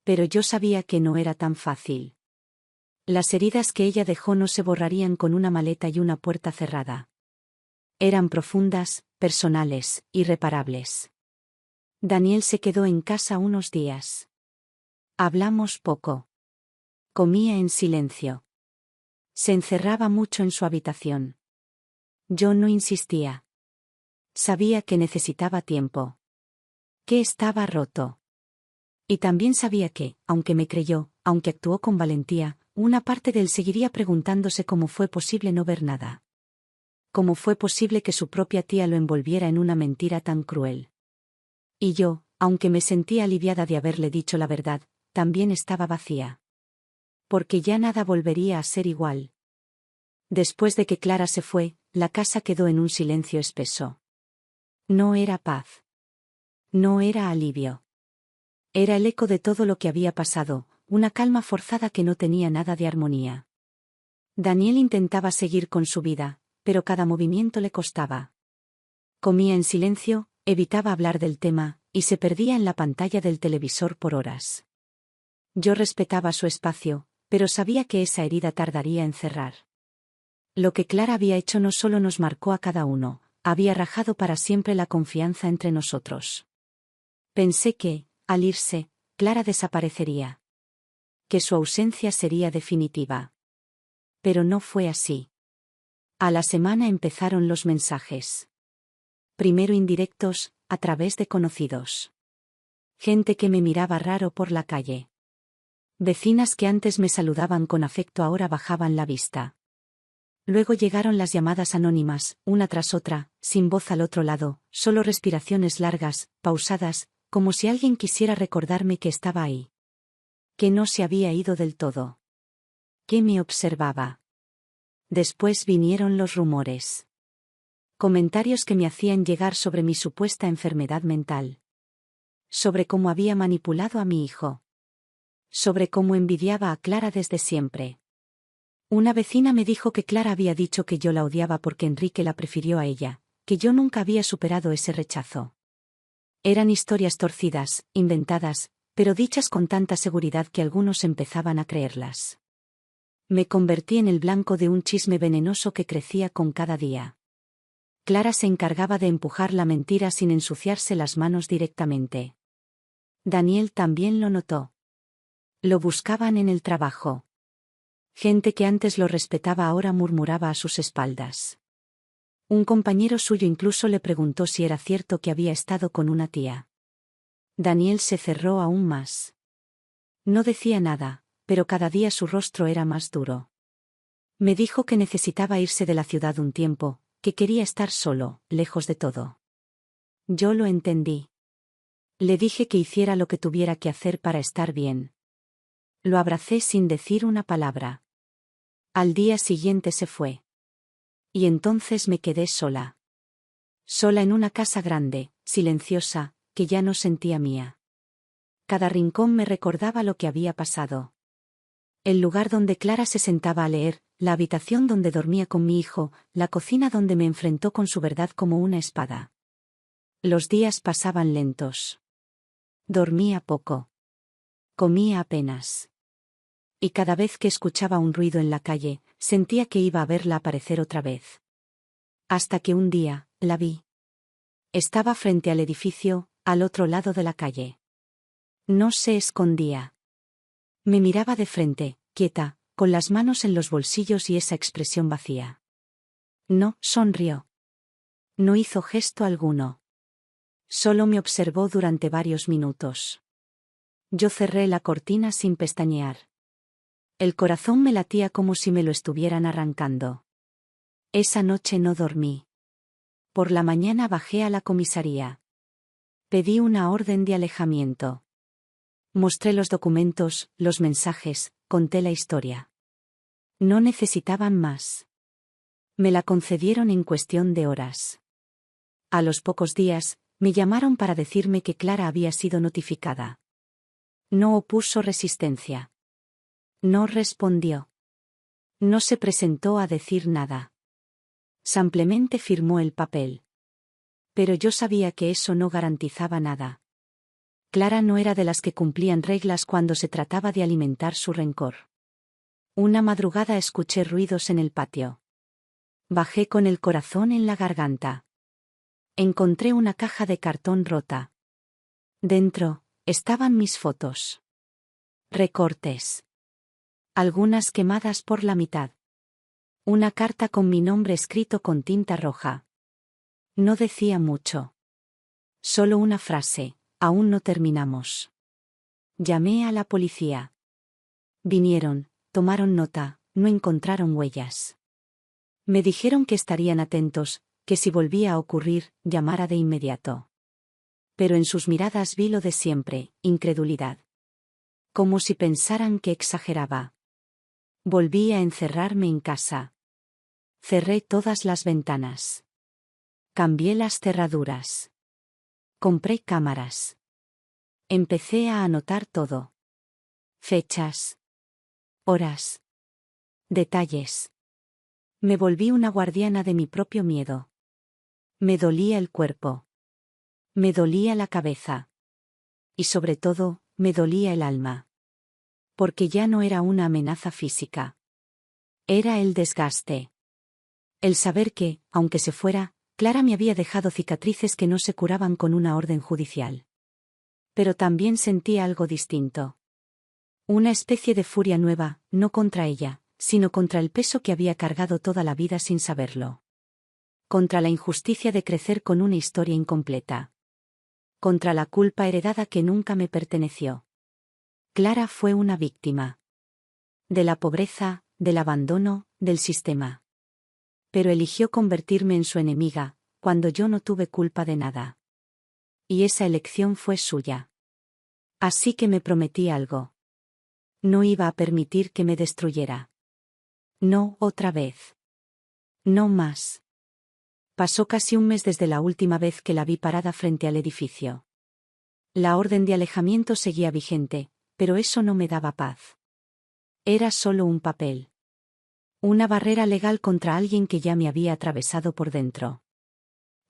Pero yo sabía que no era tan fácil. Las heridas que ella dejó no se borrarían con una maleta y una puerta cerrada. Eran profundas, personales, irreparables. Daniel se quedó en casa unos días. Hablamos poco. Comía en silencio. Se encerraba mucho en su habitación. Yo no insistía. Sabía que necesitaba tiempo. Que estaba roto. Y también sabía que, aunque me creyó, aunque actuó con valentía, una parte de él seguiría preguntándose cómo fue posible no ver nada. Cómo fue posible que su propia tía lo envolviera en una mentira tan cruel. Y yo, aunque me sentía aliviada de haberle dicho la verdad, también estaba vacía. Porque ya nada volvería a ser igual. Después de que Clara se fue, la casa quedó en un silencio espeso. No era paz. No era alivio. Era el eco de todo lo que había pasado, una calma forzada que no tenía nada de armonía. Daniel intentaba seguir con su vida, pero cada movimiento le costaba. Comía en silencio, evitaba hablar del tema, y se perdía en la pantalla del televisor por horas. Yo respetaba su espacio, pero sabía que esa herida tardaría en cerrar. Lo que Clara había hecho no solo nos marcó a cada uno, había rajado para siempre la confianza entre nosotros. Pensé que, al irse, Clara desaparecería. Que su ausencia sería definitiva. Pero no fue así. A la semana empezaron los mensajes. Primero indirectos, a través de conocidos. Gente que me miraba raro por la calle. Vecinas que antes me saludaban con afecto ahora bajaban la vista. Luego llegaron las llamadas anónimas, una tras otra, sin voz al otro lado, solo respiraciones largas, pausadas, como si alguien quisiera recordarme que estaba ahí. Que no se había ido del todo. Que me observaba. Después vinieron los rumores. Comentarios que me hacían llegar sobre mi supuesta enfermedad mental. Sobre cómo había manipulado a mi hijo. Sobre cómo envidiaba a Clara desde siempre. Una vecina me dijo que Clara había dicho que yo la odiaba porque Enrique la prefirió a ella, que yo nunca había superado ese rechazo. Eran historias torcidas, inventadas, pero dichas con tanta seguridad que algunos empezaban a creerlas. Me convertí en el blanco de un chisme venenoso que crecía con cada día. Clara se encargaba de empujar la mentira sin ensuciarse las manos directamente. Daniel también lo notó. Lo buscaban en el trabajo. Gente que antes lo respetaba ahora murmuraba a sus espaldas. Un compañero suyo incluso le preguntó si era cierto que había estado con una tía. Daniel se cerró aún más. No decía nada, pero cada día su rostro era más duro. Me dijo que necesitaba irse de la ciudad un tiempo, que quería estar solo, lejos de todo. Yo lo entendí. Le dije que hiciera lo que tuviera que hacer para estar bien. Lo abracé sin decir una palabra. Al día siguiente se fue. Y entonces me quedé sola. Sola en una casa grande, silenciosa, que ya no sentía mía. Cada rincón me recordaba lo que había pasado. El lugar donde Clara se sentaba a leer, la habitación donde dormía con mi hijo, la cocina donde me enfrentó con su verdad como una espada. Los días pasaban lentos. Dormía poco. Comía apenas. Y cada vez que escuchaba un ruido en la calle, sentía que iba a verla aparecer otra vez. Hasta que un día, la vi. Estaba frente al edificio, al otro lado de la calle. No se escondía. Me miraba de frente, quieta, con las manos en los bolsillos y esa expresión vacía. No sonrió. No hizo gesto alguno. Solo me observó durante varios minutos. Yo cerré la cortina sin pestañear. El corazón me latía como si me lo estuvieran arrancando. Esa noche no dormí. Por la mañana bajé a la comisaría. Pedí una orden de alejamiento. Mostré los documentos, los mensajes, conté la historia. No necesitaban más. Me la concedieron en cuestión de horas. A los pocos días, me llamaron para decirme que Clara había sido notificada. No opuso resistencia. No respondió. No se presentó a decir nada. Simplemente firmó el papel. Pero yo sabía que eso no garantizaba nada. Clara no era de las que cumplían reglas cuando se trataba de alimentar su rencor. Una madrugada escuché ruidos en el patio. Bajé con el corazón en la garganta. Encontré una caja de cartón rota. Dentro, estaban mis fotos. Recortes. Algunas quemadas por la mitad. Una carta con mi nombre escrito con tinta roja. No decía mucho. Solo una frase: aún no terminamos. Llamé a la policía. Vinieron, tomaron nota, no encontraron huellas. Me dijeron que estarían atentos, que si volvía a ocurrir, llamara de inmediato. Pero en sus miradas vi lo de siempre, incredulidad. Como si pensaran que exageraba. Volví a encerrarme en casa. Cerré todas las ventanas. Cambié las cerraduras. Compré cámaras. Empecé a anotar todo. Fechas. Horas. Detalles. Me volví una guardiana de mi propio miedo. Me dolía el cuerpo. Me dolía la cabeza. Y sobre todo, me dolía el alma. Porque ya no era una amenaza física. Era el desgaste. El saber que, aunque se fuera, Clara me había dejado cicatrices que no se curaban con una orden judicial. Pero también sentí algo distinto. Una especie de furia nueva, no contra ella, sino contra el peso que había cargado toda la vida sin saberlo. Contra la injusticia de crecer con una historia incompleta. Contra la culpa heredada que nunca me perteneció. Clara fue una víctima. De la pobreza, del abandono, del sistema. Pero eligió convertirme en su enemiga, cuando yo no tuve culpa de nada. Y esa elección fue suya. Así que me prometí algo. No iba a permitir que me destruyera. No otra vez. No más. Pasó casi un mes desde la última vez que la vi parada frente al edificio. La orden de alejamiento seguía vigente, pero eso no me daba paz. Era solo un papel. Una barrera legal contra alguien que ya me había atravesado por dentro.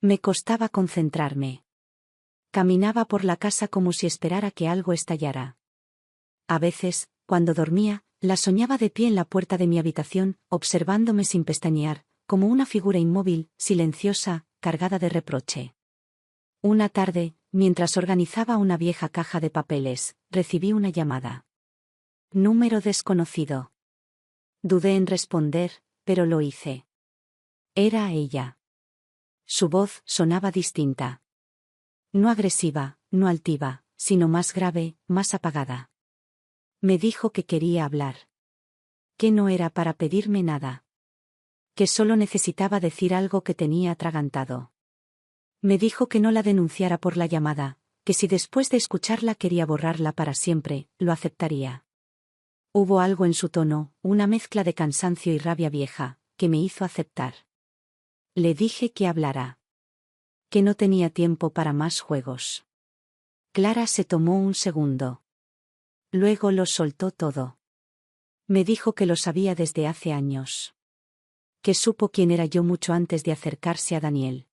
Me costaba concentrarme. Caminaba por la casa como si esperara que algo estallara. A veces, cuando dormía, la soñaba de pie en la puerta de mi habitación, observándome sin pestañear, como una figura inmóvil, silenciosa, cargada de reproche. Una tarde, mientras organizaba una vieja caja de papeles, recibí una llamada. Número desconocido. Dudé en responder, pero lo hice. Era ella. Su voz sonaba distinta. No agresiva, no altiva, sino más grave, más apagada. Me dijo que quería hablar. Que no era para pedirme nada. Que solo necesitaba decir algo que tenía atragantado. Me dijo que no la denunciara por la llamada, que si después de escucharla quería borrarla para siempre, lo aceptaría. Hubo algo en su tono, una mezcla de cansancio y rabia vieja, que me hizo aceptar. Le dije que hablara. Que no tenía tiempo para más juegos. Clara se tomó un segundo. Luego lo soltó todo. Me dijo que lo sabía desde hace años. Que supo quién era yo mucho antes de acercarse a Daniel.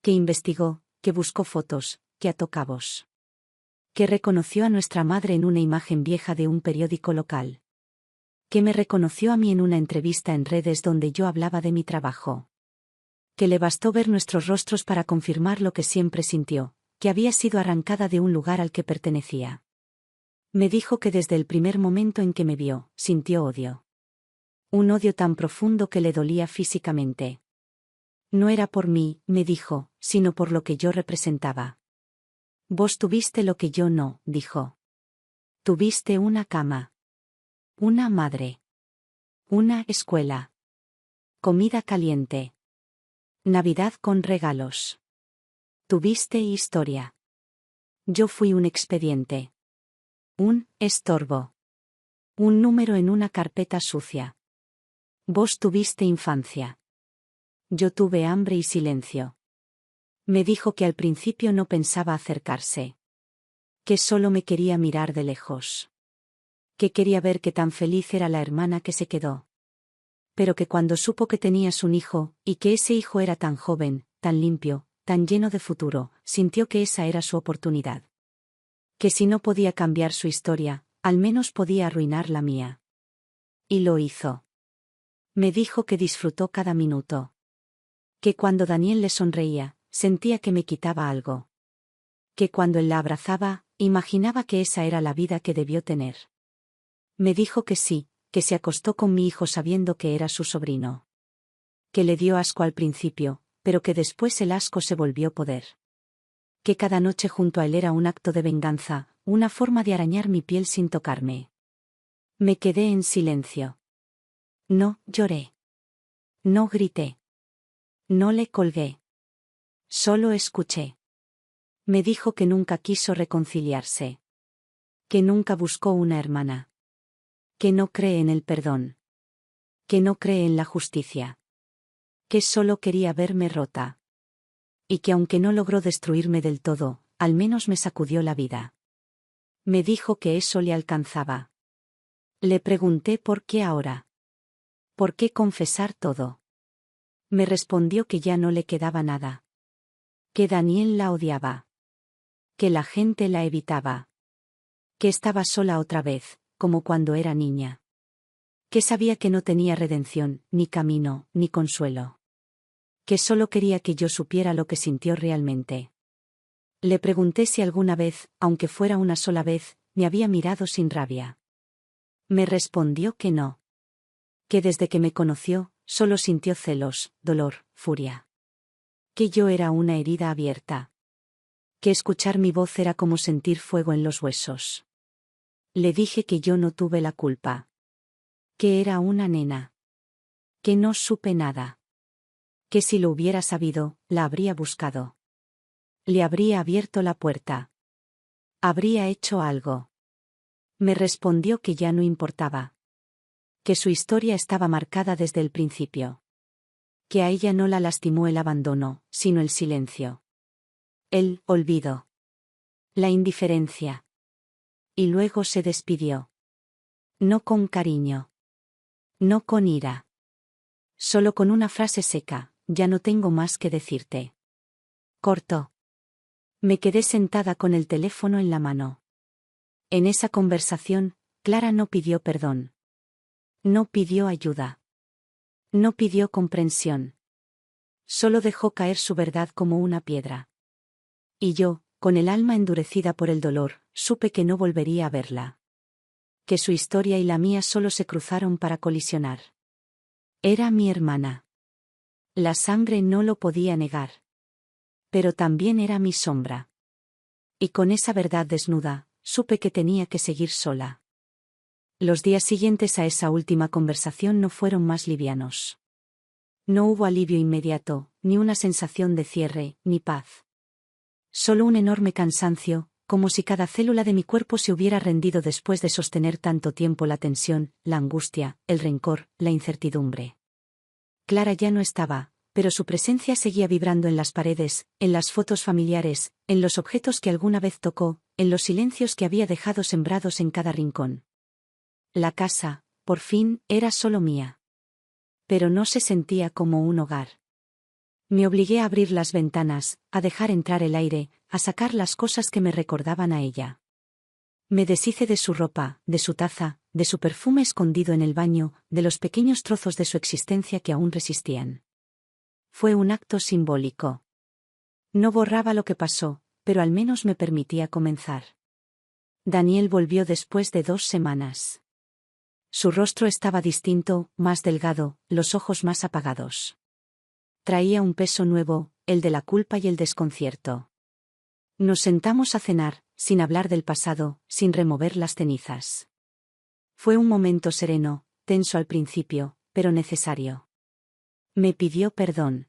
Que investigó, que buscó fotos, que ató cabos. Que reconoció a nuestra madre en una imagen vieja de un periódico local. Que me reconoció a mí en una entrevista en redes donde yo hablaba de mi trabajo. Que le bastó ver nuestros rostros para confirmar lo que siempre sintió, que había sido arrancada de un lugar al que pertenecía. Me dijo que desde el primer momento en que me vio, sintió odio. Un odio tan profundo que le dolía físicamente. No era por mí, me dijo, sino por lo que yo representaba. Vos tuviste lo que yo no, dijo. Tuviste una cama. Una madre. Una escuela. Comida caliente. Navidad con regalos. Tuviste historia. Yo fui un expediente. Un estorbo. Un número en una carpeta sucia. Vos tuviste infancia. Yo tuve hambre y silencio. Me dijo que al principio no pensaba acercarse. Que solo me quería mirar de lejos. Que quería ver qué tan feliz era la hermana que se quedó. Pero que cuando supo que tenías un hijo, y que ese hijo era tan joven, tan limpio, tan lleno de futuro, sintió que esa era su oportunidad. Que si no podía cambiar su historia, al menos podía arruinar la mía. Y lo hizo. Me dijo que disfrutó cada minuto. Que cuando Daniel le sonreía, sentía que me quitaba algo. Que cuando él la abrazaba, imaginaba que esa era la vida que debió tener. Me dijo que sí, que se acostó con mi hijo sabiendo que era su sobrino. Que le dio asco al principio, pero que después el asco se volvió poder. Que cada noche junto a él era un acto de venganza, una forma de arañar mi piel sin tocarme. Me quedé en silencio. No lloré. No grité. No le colgué. Solo escuché. Me dijo que nunca quiso reconciliarse. Que nunca buscó una hermana. Que no cree en el perdón. Que no cree en la justicia. Que solo quería verme rota. Y que aunque no logró destruirme del todo, al menos me sacudió la vida. Me dijo que eso le alcanzaba. Le pregunté por qué ahora. ¿Por qué confesar todo? Me respondió que ya no le quedaba nada. Que Daniel la odiaba. Que la gente la evitaba. Que estaba sola otra vez, como cuando era niña. Que sabía que no tenía redención, ni camino, ni consuelo. Que solo quería que yo supiera lo que sintió realmente. Le pregunté si alguna vez, aunque fuera una sola vez, me había mirado sin rabia. Me respondió que no. Que desde que me conoció, solo sintió celos, dolor, furia. Que yo era una herida abierta. Que escuchar mi voz era como sentir fuego en los huesos. Le dije que yo no tuve la culpa. Que era una nena. Que no supe nada. Que si lo hubiera sabido, la habría buscado. Le habría abierto la puerta. Habría hecho algo. Me respondió que ya no importaba. Que su historia estaba marcada desde el principio. Que a ella no la lastimó el abandono, sino el silencio. El olvido. La indiferencia. Y luego se despidió. No con cariño. No con ira. Solo con una frase seca, ya no tengo más que decirte. Cortó. Me quedé sentada con el teléfono en la mano. En esa conversación, Clara no pidió perdón. No pidió ayuda. No pidió comprensión. Solo dejó caer su verdad como una piedra. Y yo, con el alma endurecida por el dolor, supe que no volvería a verla. que su historia y la mía solo se cruzaron para colisionar. Era mi hermana. La sangre no lo podía negar. Pero también era mi sombra. Y con esa verdad desnuda, supe que tenía que seguir sola. Los días siguientes a esa última conversación no fueron más livianos. No hubo alivio inmediato, ni una sensación de cierre, ni paz. Solo un enorme cansancio, como si cada célula de mi cuerpo se hubiera rendido después de sostener tanto tiempo la tensión, la angustia, el rencor, la incertidumbre. Clara ya no estaba, pero su presencia seguía vibrando en las paredes, en las fotos familiares, en los objetos que alguna vez tocó, en los silencios que había dejado sembrados en cada rincón. La casa, por fin, era solo mía. Pero no se sentía como un hogar. Me obligué a abrir las ventanas, a dejar entrar el aire, a sacar las cosas que me recordaban a ella. Me deshice de su ropa, de su taza, de su perfume escondido en el baño, de los pequeños trozos de su existencia que aún resistían. Fue un acto simbólico. No borraba lo que pasó, pero al menos me permitía comenzar. Daniel volvió después de 2 semanas. Su rostro estaba distinto, más delgado, los ojos más apagados. Traía un peso nuevo, el de la culpa y el desconcierto. Nos sentamos a cenar, sin hablar del pasado, sin remover las cenizas. Fue un momento sereno, tenso al principio, pero necesario. Me pidió perdón.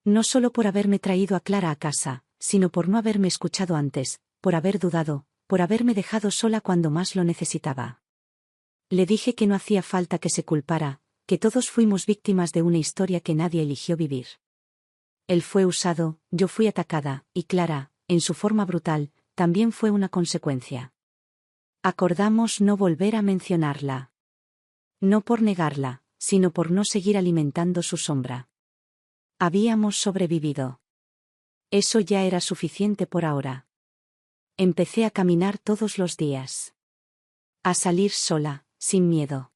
No solo por haberme traído a Clara a casa, sino por no haberme escuchado antes, por haber dudado, por haberme dejado sola cuando más lo necesitaba. Le dije que no hacía falta que se culpara, que todos fuimos víctimas de una historia que nadie eligió vivir. Él fue usado, yo fui atacada, y Clara, en su forma brutal, también fue una consecuencia. Acordamos no volver a mencionarla. No por negarla, sino por no seguir alimentando su sombra. Habíamos sobrevivido. Eso ya era suficiente por ahora. Empecé a caminar todos los días. A salir sola, sin miedo.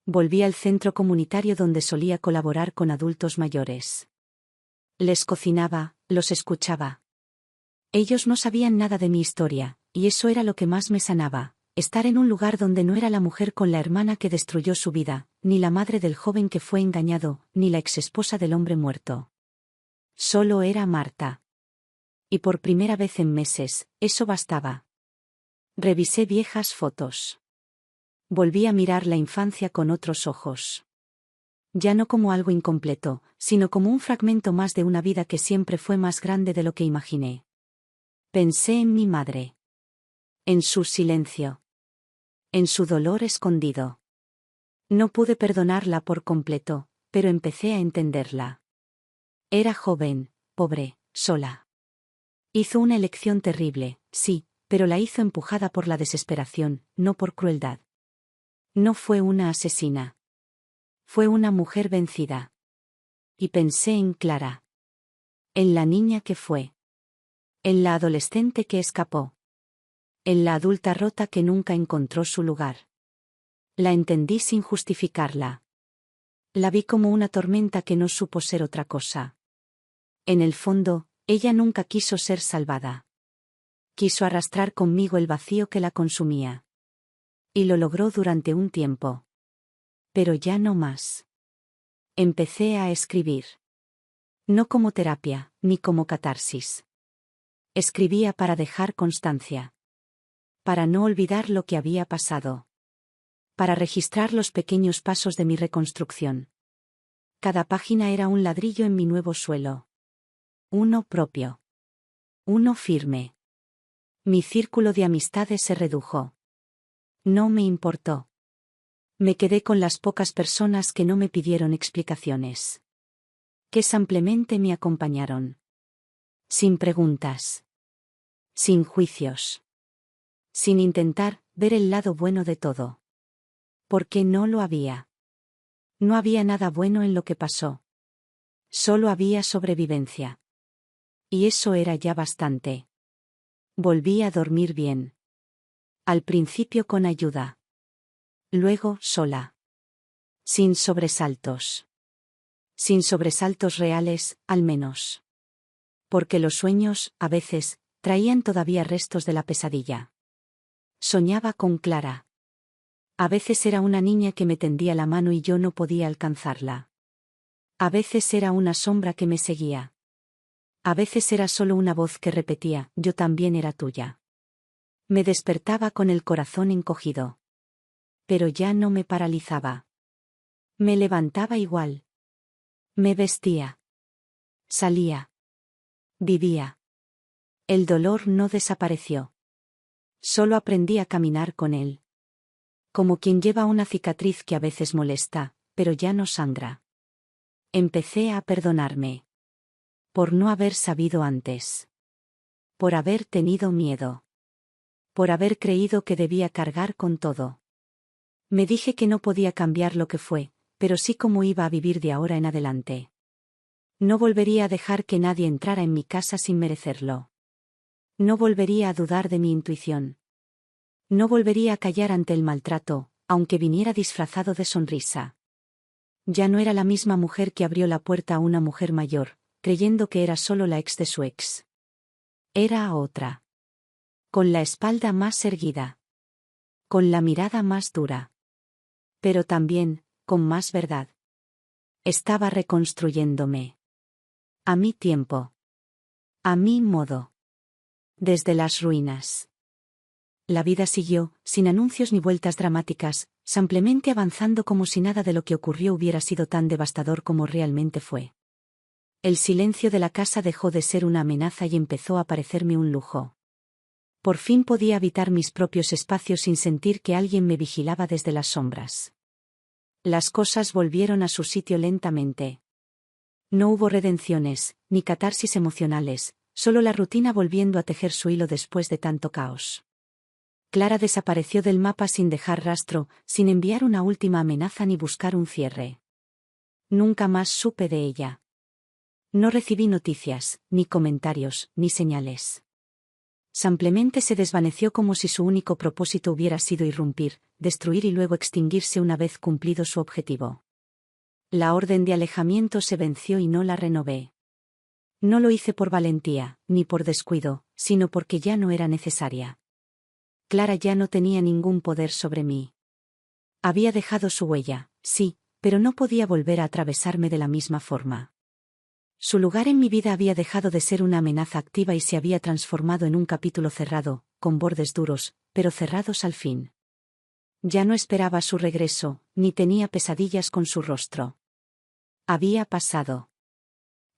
Volví al centro comunitario donde solía colaborar con adultos mayores. Les cocinaba, los escuchaba. Ellos no sabían nada de mi historia, y eso era lo que más me sanaba, estar en un lugar donde no era la mujer con la hermana que destruyó su vida, ni la madre del joven que fue engañado, ni la exesposa del hombre muerto. Solo era Marta. Y por primera vez en meses, eso bastaba. Revisé viejas fotos. Volví a mirar la infancia con otros ojos. Ya no como algo incompleto, sino como un fragmento más de una vida que siempre fue más grande de lo que imaginé. Pensé en mi madre. En su silencio. En su dolor escondido. No pude perdonarla por completo, pero empecé a entenderla. Era joven, pobre, sola. Hizo una elección terrible, sí, pero la hizo empujada por la desesperación, no por crueldad. No fue una asesina. Fue una mujer vencida. Y pensé en Clara. En la niña que fue. En la adolescente que escapó. En la adulta rota que nunca encontró su lugar. La entendí sin justificarla. La vi como una tormenta que no supo ser otra cosa. En el fondo, ella nunca quiso ser salvada. Quiso arrastrar conmigo el vacío que la consumía. Y lo logró durante un tiempo. Pero ya no más. Empecé a escribir. No como terapia, ni como catarsis. Escribía para dejar constancia. Para no olvidar lo que había pasado. Para registrar los pequeños pasos de mi reconstrucción. Cada página era un ladrillo en mi nuevo suelo. Uno propio. Uno firme. Mi círculo de amistades se redujo. No me importó. Me quedé con las pocas personas que no me pidieron explicaciones. Que simplemente me acompañaron. Sin preguntas. Sin juicios. Sin intentar ver el lado bueno de todo. Porque no lo había. No había nada bueno en lo que pasó. Solo había sobrevivencia. Y eso era ya bastante. Volví a dormir bien. Al principio con ayuda. Luego sola. Sin sobresaltos. Sin sobresaltos reales, al menos. Porque los sueños, a veces, traían todavía restos de la pesadilla. Soñaba con Clara. A veces era una niña que me tendía la mano y yo no podía alcanzarla. A veces era una sombra que me seguía. A veces era solo una voz que repetía, yo también era tuya. Me despertaba con el corazón encogido. Pero ya no me paralizaba. Me levantaba igual. Me vestía. Salía. Vivía. El dolor no desapareció. Solo aprendí a caminar con él. Como quien lleva una cicatriz que a veces molesta, pero ya no sangra. Empecé a perdonarme. Por no haber sabido antes. Por haber tenido miedo. Por haber creído que debía cargar con todo. Me dije que no podía cambiar lo que fue, pero sí cómo iba a vivir de ahora en adelante. No volvería a dejar que nadie entrara en mi casa sin merecerlo. No volvería a dudar de mi intuición. No volvería a callar ante el maltrato, aunque viniera disfrazado de sonrisa. Ya no era la misma mujer que abrió la puerta a una mujer mayor, creyendo que era solo la ex de su ex. Era otra. Con la espalda más erguida. Con la mirada más dura. Pero también, con más verdad. Estaba reconstruyéndome. A mi tiempo. A mi modo. Desde las ruinas. La vida siguió, sin anuncios ni vueltas dramáticas, simplemente avanzando como si nada de lo que ocurrió hubiera sido tan devastador como realmente fue. El silencio de la casa dejó de ser una amenaza y empezó a parecerme un lujo. Por fin podía habitar mis propios espacios sin sentir que alguien me vigilaba desde las sombras. Las cosas volvieron a su sitio lentamente. No hubo redenciones, ni catarsis emocionales, solo la rutina volviendo a tejer su hilo después de tanto caos. Clara desapareció del mapa sin dejar rastro, sin enviar una última amenaza ni buscar un cierre. Nunca más supe de ella. No recibí noticias, ni comentarios, ni señales. Simplemente se desvaneció como si su único propósito hubiera sido irrumpir, destruir y luego extinguirse una vez cumplido su objetivo. La orden de alejamiento se venció y no la renové. No lo hice por valentía, ni por descuido, sino porque ya no era necesaria. Clara ya no tenía ningún poder sobre mí. Había dejado su huella, sí, pero no podía volver a atravesarme de la misma forma. Su lugar en mi vida había dejado de ser una amenaza activa y se había transformado en un capítulo cerrado, con bordes duros, pero cerrados al fin. Ya no esperaba su regreso, ni tenía pesadillas con su rostro. Había pasado.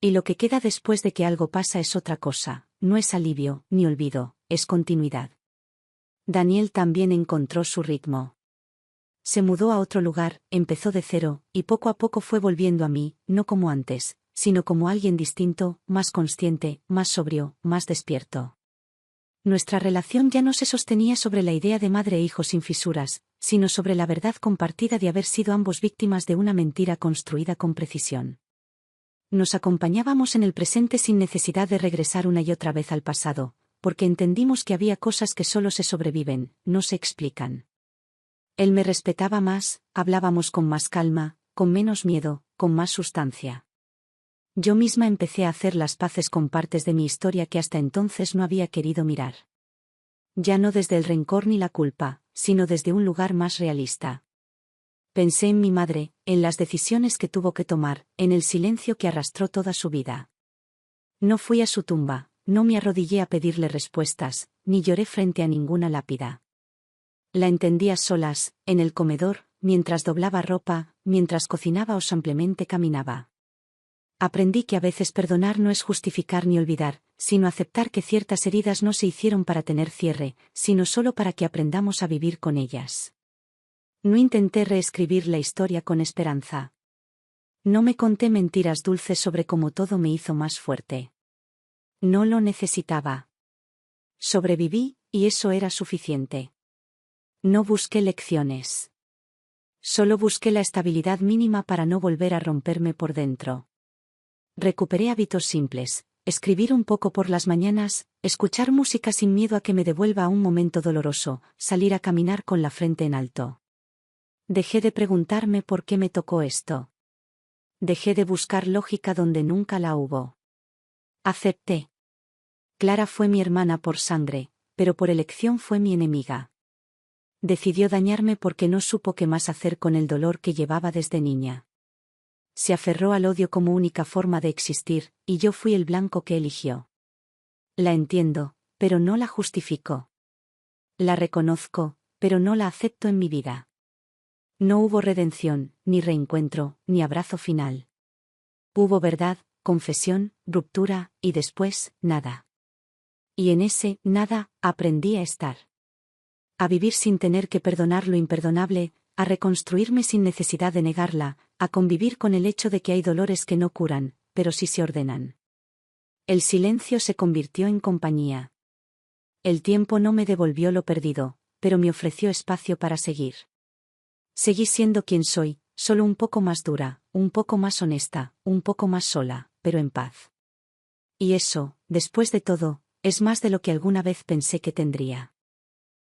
Y lo que queda después de que algo pasa es otra cosa, no es alivio, ni olvido, es continuidad. Daniel también encontró su ritmo. Se mudó a otro lugar, empezó de cero, y poco a poco fue volviendo a mí, no como antes, sino como alguien distinto, más consciente, más sobrio, más despierto. Nuestra relación ya no se sostenía sobre la idea de madre e hijo sin fisuras, sino sobre la verdad compartida de haber sido ambos víctimas de una mentira construida con precisión. Nos acompañábamos en el presente sin necesidad de regresar una y otra vez al pasado, porque entendimos que había cosas que solo se sobreviven, no se explican. Él me respetaba más, hablábamos con más calma, con menos miedo, con más sustancia. Yo misma empecé a hacer las paces con partes de mi historia que hasta entonces no había querido mirar. Ya no desde el rencor ni la culpa, sino desde un lugar más realista. Pensé en mi madre, en las decisiones que tuvo que tomar, en el silencio que arrastró toda su vida. No fui a su tumba, no me arrodillé a pedirle respuestas, ni lloré frente a ninguna lápida. La entendí a solas, en el comedor, mientras doblaba ropa, mientras cocinaba o simplemente caminaba. Aprendí que a veces perdonar no es justificar ni olvidar, sino aceptar que ciertas heridas no se hicieron para tener cierre, sino solo para que aprendamos a vivir con ellas. No intenté reescribir la historia con esperanza. No me conté mentiras dulces sobre cómo todo me hizo más fuerte. No lo necesitaba. Sobreviví, y eso era suficiente. No busqué lecciones. Solo busqué la estabilidad mínima para no volver a romperme por dentro. Recuperé hábitos simples, escribir un poco por las mañanas, escuchar música sin miedo a que me devuelva a un momento doloroso, salir a caminar con la frente en alto. Dejé de preguntarme por qué me tocó esto. Dejé de buscar lógica donde nunca la hubo. Acepté. Clara fue mi hermana por sangre, pero por elección fue mi enemiga. Decidió dañarme porque no supo qué más hacer con el dolor que llevaba desde niña. Se aferró al odio como única forma de existir, y yo fui el blanco que eligió. La entiendo, pero no la justifico. La reconozco, pero no la acepto en mi vida. No hubo redención, ni reencuentro, ni abrazo final. Hubo verdad, confesión, ruptura, y después, nada. Y en ese nada, aprendí a estar. A vivir sin tener que perdonar lo imperdonable, a reconstruirme sin necesidad de negarla, a convivir con el hecho de que hay dolores que no curan, pero sí se ordenan. El silencio se convirtió en compañía. El tiempo no me devolvió lo perdido, pero me ofreció espacio para seguir. Seguí siendo quien soy, solo un poco más dura, un poco más honesta, un poco más sola, pero en paz. Y eso, después de todo, es más de lo que alguna vez pensé que tendría.